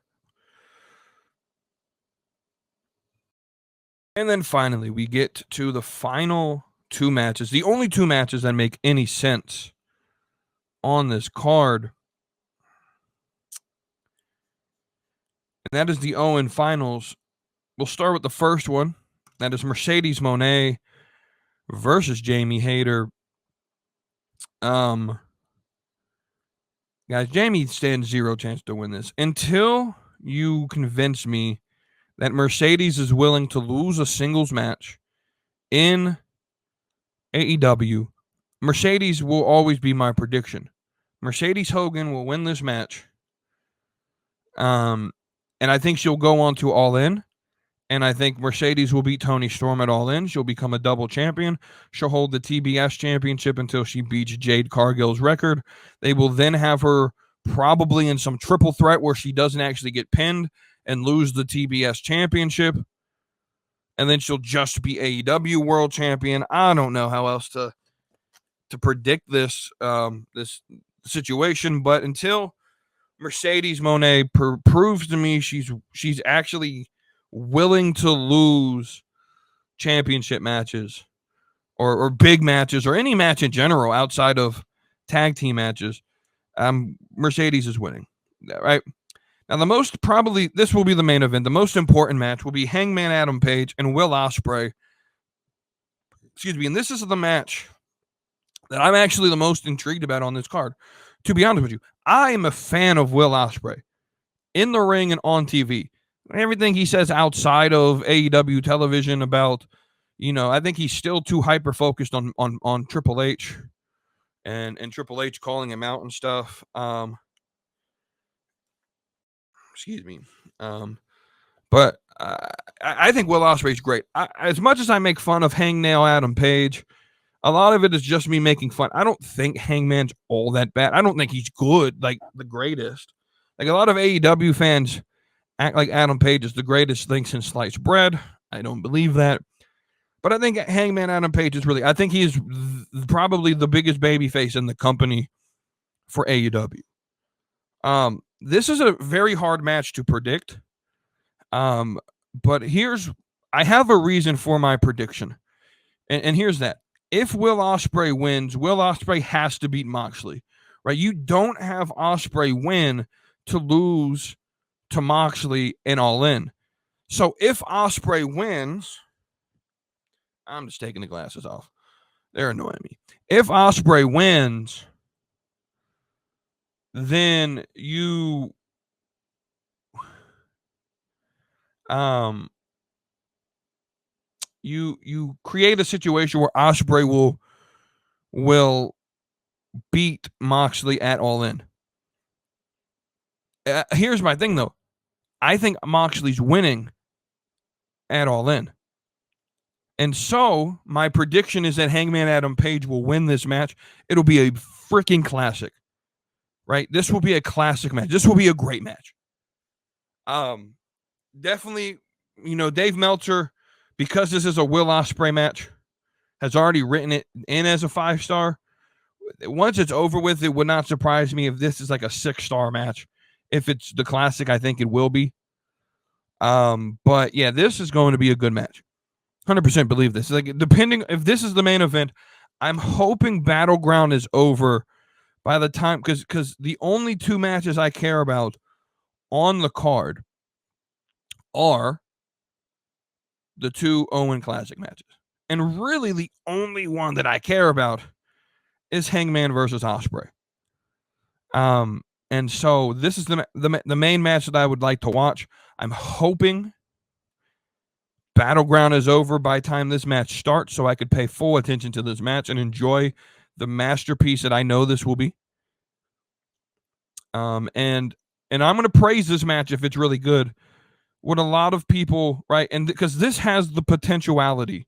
then finally, we get to the final two matches, the only two matches that make any sense on this card. And that is the Owen finals. We'll start with the first one. That is Mercedes Moné versus Jamie Hayter. Guys, Jamie stands zero chance to win this until you convince me that Mercedes is willing to lose a singles match in AEW. Mercedes will always be my prediction. Mercedes Hogan will win this match. And I think she'll go on to All In. And I think Mercedes will beat Toni Storm at All In. She'll become a double champion. She'll hold the TBS championship until she beats Jade Cargill's record. They will then have her probably in some triple threat where she doesn't actually get pinned and lose the TBS championship. And then she'll just be AEW world champion. I don't know how else to predict this this situation, but until Mercedes Moné proves to me she's actually willing to lose championship matches or big matches or any match in general outside of tag team matches, Mercedes is winning. Right? Now, this will be the main event. The most important match will be Hangman Adam Page and Will Ospreay. Excuse me. And this is the match that I'm actually the most intrigued about on this card. To be honest with you, I am a fan of Will Ospreay in the ring and on TV. Everything he says outside of AEW television about, I think he's still too hyper focused on Triple H and Triple H calling him out and stuff. Excuse me. But I think Will Ospreay's great. As much as I make fun of Hangnail Adam Page, a lot of it is just me making fun. I don't think Hangman's all that bad. I don't think he's good, like the greatest. Like a lot of AEW fans act like Adam Page is the greatest thing since sliced bread. I don't believe that. But I think Hangman Adam Page is I think he's probably the biggest babyface in the company for AEW. This is a very hard match to predict. But I have a reason for my prediction. And here's that. If Will Ospreay wins, Will Ospreay has to beat Moxley, right? You don't have Ospreay win to lose to Moxley and All In. So if Ospreay wins, I'm just taking the glasses off. They're annoying me. If Ospreay wins, then you create a situation where Ospreay will beat Moxley at All In. Here's my thing, though. I think Moxley's winning at All In. And so my prediction is that Hangman Adam Page will win this match. It'll be a freaking classic, right? This will be a classic match. This will be a great match. Definitely, Dave Meltzer, because this is a Will Ospreay match, has already written it in as a 5-star. Once it's over with, it would not surprise me if this is like a 6-star match. If it's the classic, I think it will be. But yeah, this is going to be a good match. 100% believe this. Like, depending if this is the main event, I'm hoping Battleground is over by the time, because the only two matches I care about on the card are the 2 Owen Classic matches. And really the only one that I care about is Hangman versus Ospreay. And so this is the main match that I would like to watch. I'm hoping Battleground is over by the time this match starts so I could pay full attention to this match and enjoy the masterpiece that I know this will be. And I'm going to praise this match if it's really good. What a lot of people, right? And because this has the potentiality.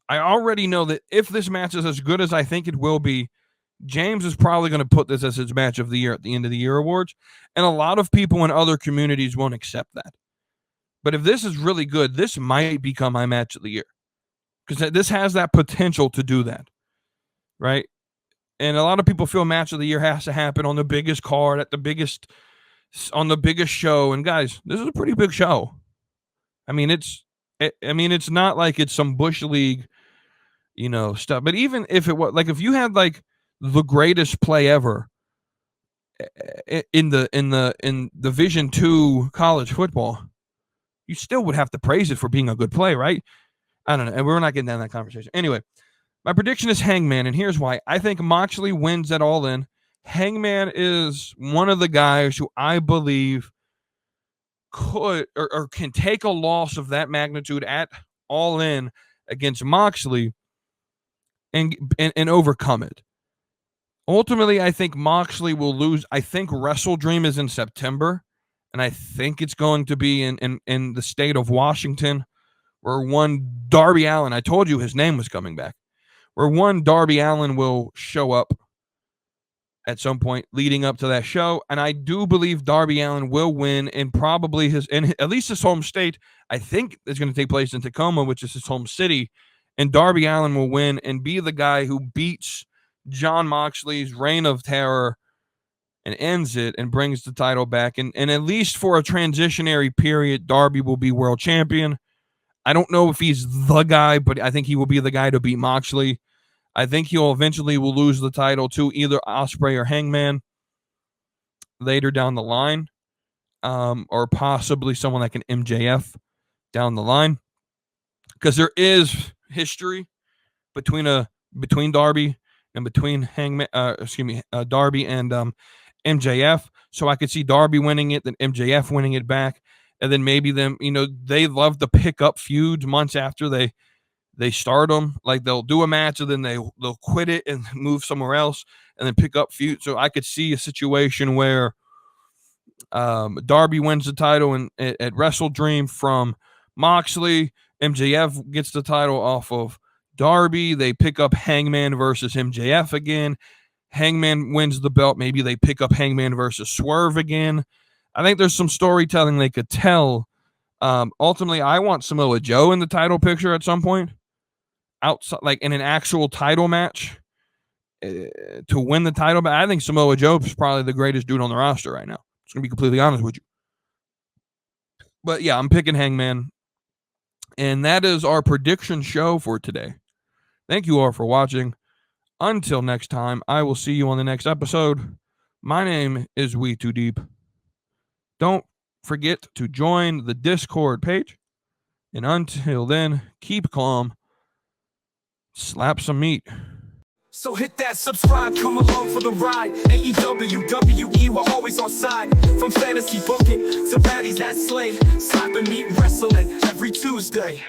I already know that if this match is as good as I think it will be, James is probably going to put this as his match of the year at the end of the year awards. And a lot of people in other communities won't accept that. But if this is really good, this might become my match of the year. Because this has that potential to do that. Right? And a lot of people feel match of the year has to happen on the biggest card, on the biggest show. And guys, this is a pretty big show. I mean, it's not like it's some Bush League, stuff. But even if it was, like, if you had like the greatest play ever in the Division II college football, you still would have to praise it for being a good play, right? I don't know. And we're not getting down that conversation. Anyway, my prediction is Hangman, and here's why. I think Moxley wins at All In. Hangman is one of the guys who I believe could or can take a loss of that magnitude at All In against Moxley and overcome it. Ultimately, I think Moxley will lose. I think Wrestle Dream is in September, and I think it's going to be in the state of Washington, where one Darby Allin, I told you his name was coming back, where one Darby Allin will show up at some point leading up to that show. And I do believe Darby Allin will win in probably at least his home state. I think it's going to take place in Tacoma, which is his home city. And Darby Allin will win and be the guy who beats Jon Moxley's reign of terror and ends it and brings the title back. And at least for a transitionary period, Darby will be world champion. I don't know if he's the guy, but I think he will be the guy to beat Moxley. I think he'll eventually will lose the title to either Ospreay or Hangman later down the line, or possibly someone like an MJF down the line, because there is history between Darby and between Darby and MJF. So I could see Darby winning it, then MJF winning it back, and then maybe them. They love to pick up feuds months after they start them. Like, they'll do a match and then they'll quit it and move somewhere else and then pick up feud. So I could see a situation where Darby wins the title at Wrestle Dream from Moxley. MJF gets the title off of Darby. They pick up Hangman versus MJF again. Hangman wins the belt. Maybe they pick up Hangman versus Swerve again. I think there's some storytelling they could tell. Ultimately, I want Samoa Joe in the title picture at some point. Outside, like in an actual title match to win the title. But I think Samoa Joe is probably the greatest dude on the roster right now. Just going to be completely honest with you. But yeah, I'm picking Hangman. And that is our prediction show for today. Thank you all for watching. Until next time, I will see you on the next episode. My name is WETOODEEP. Don't forget to join the Discord page. And until then, keep calm. Slap some meat. So hit that subscribe, come along for the ride. AEW, WWE, we're always on side. From fantasy booking to baddies that slay. Slapping meat wrestling every Tuesday.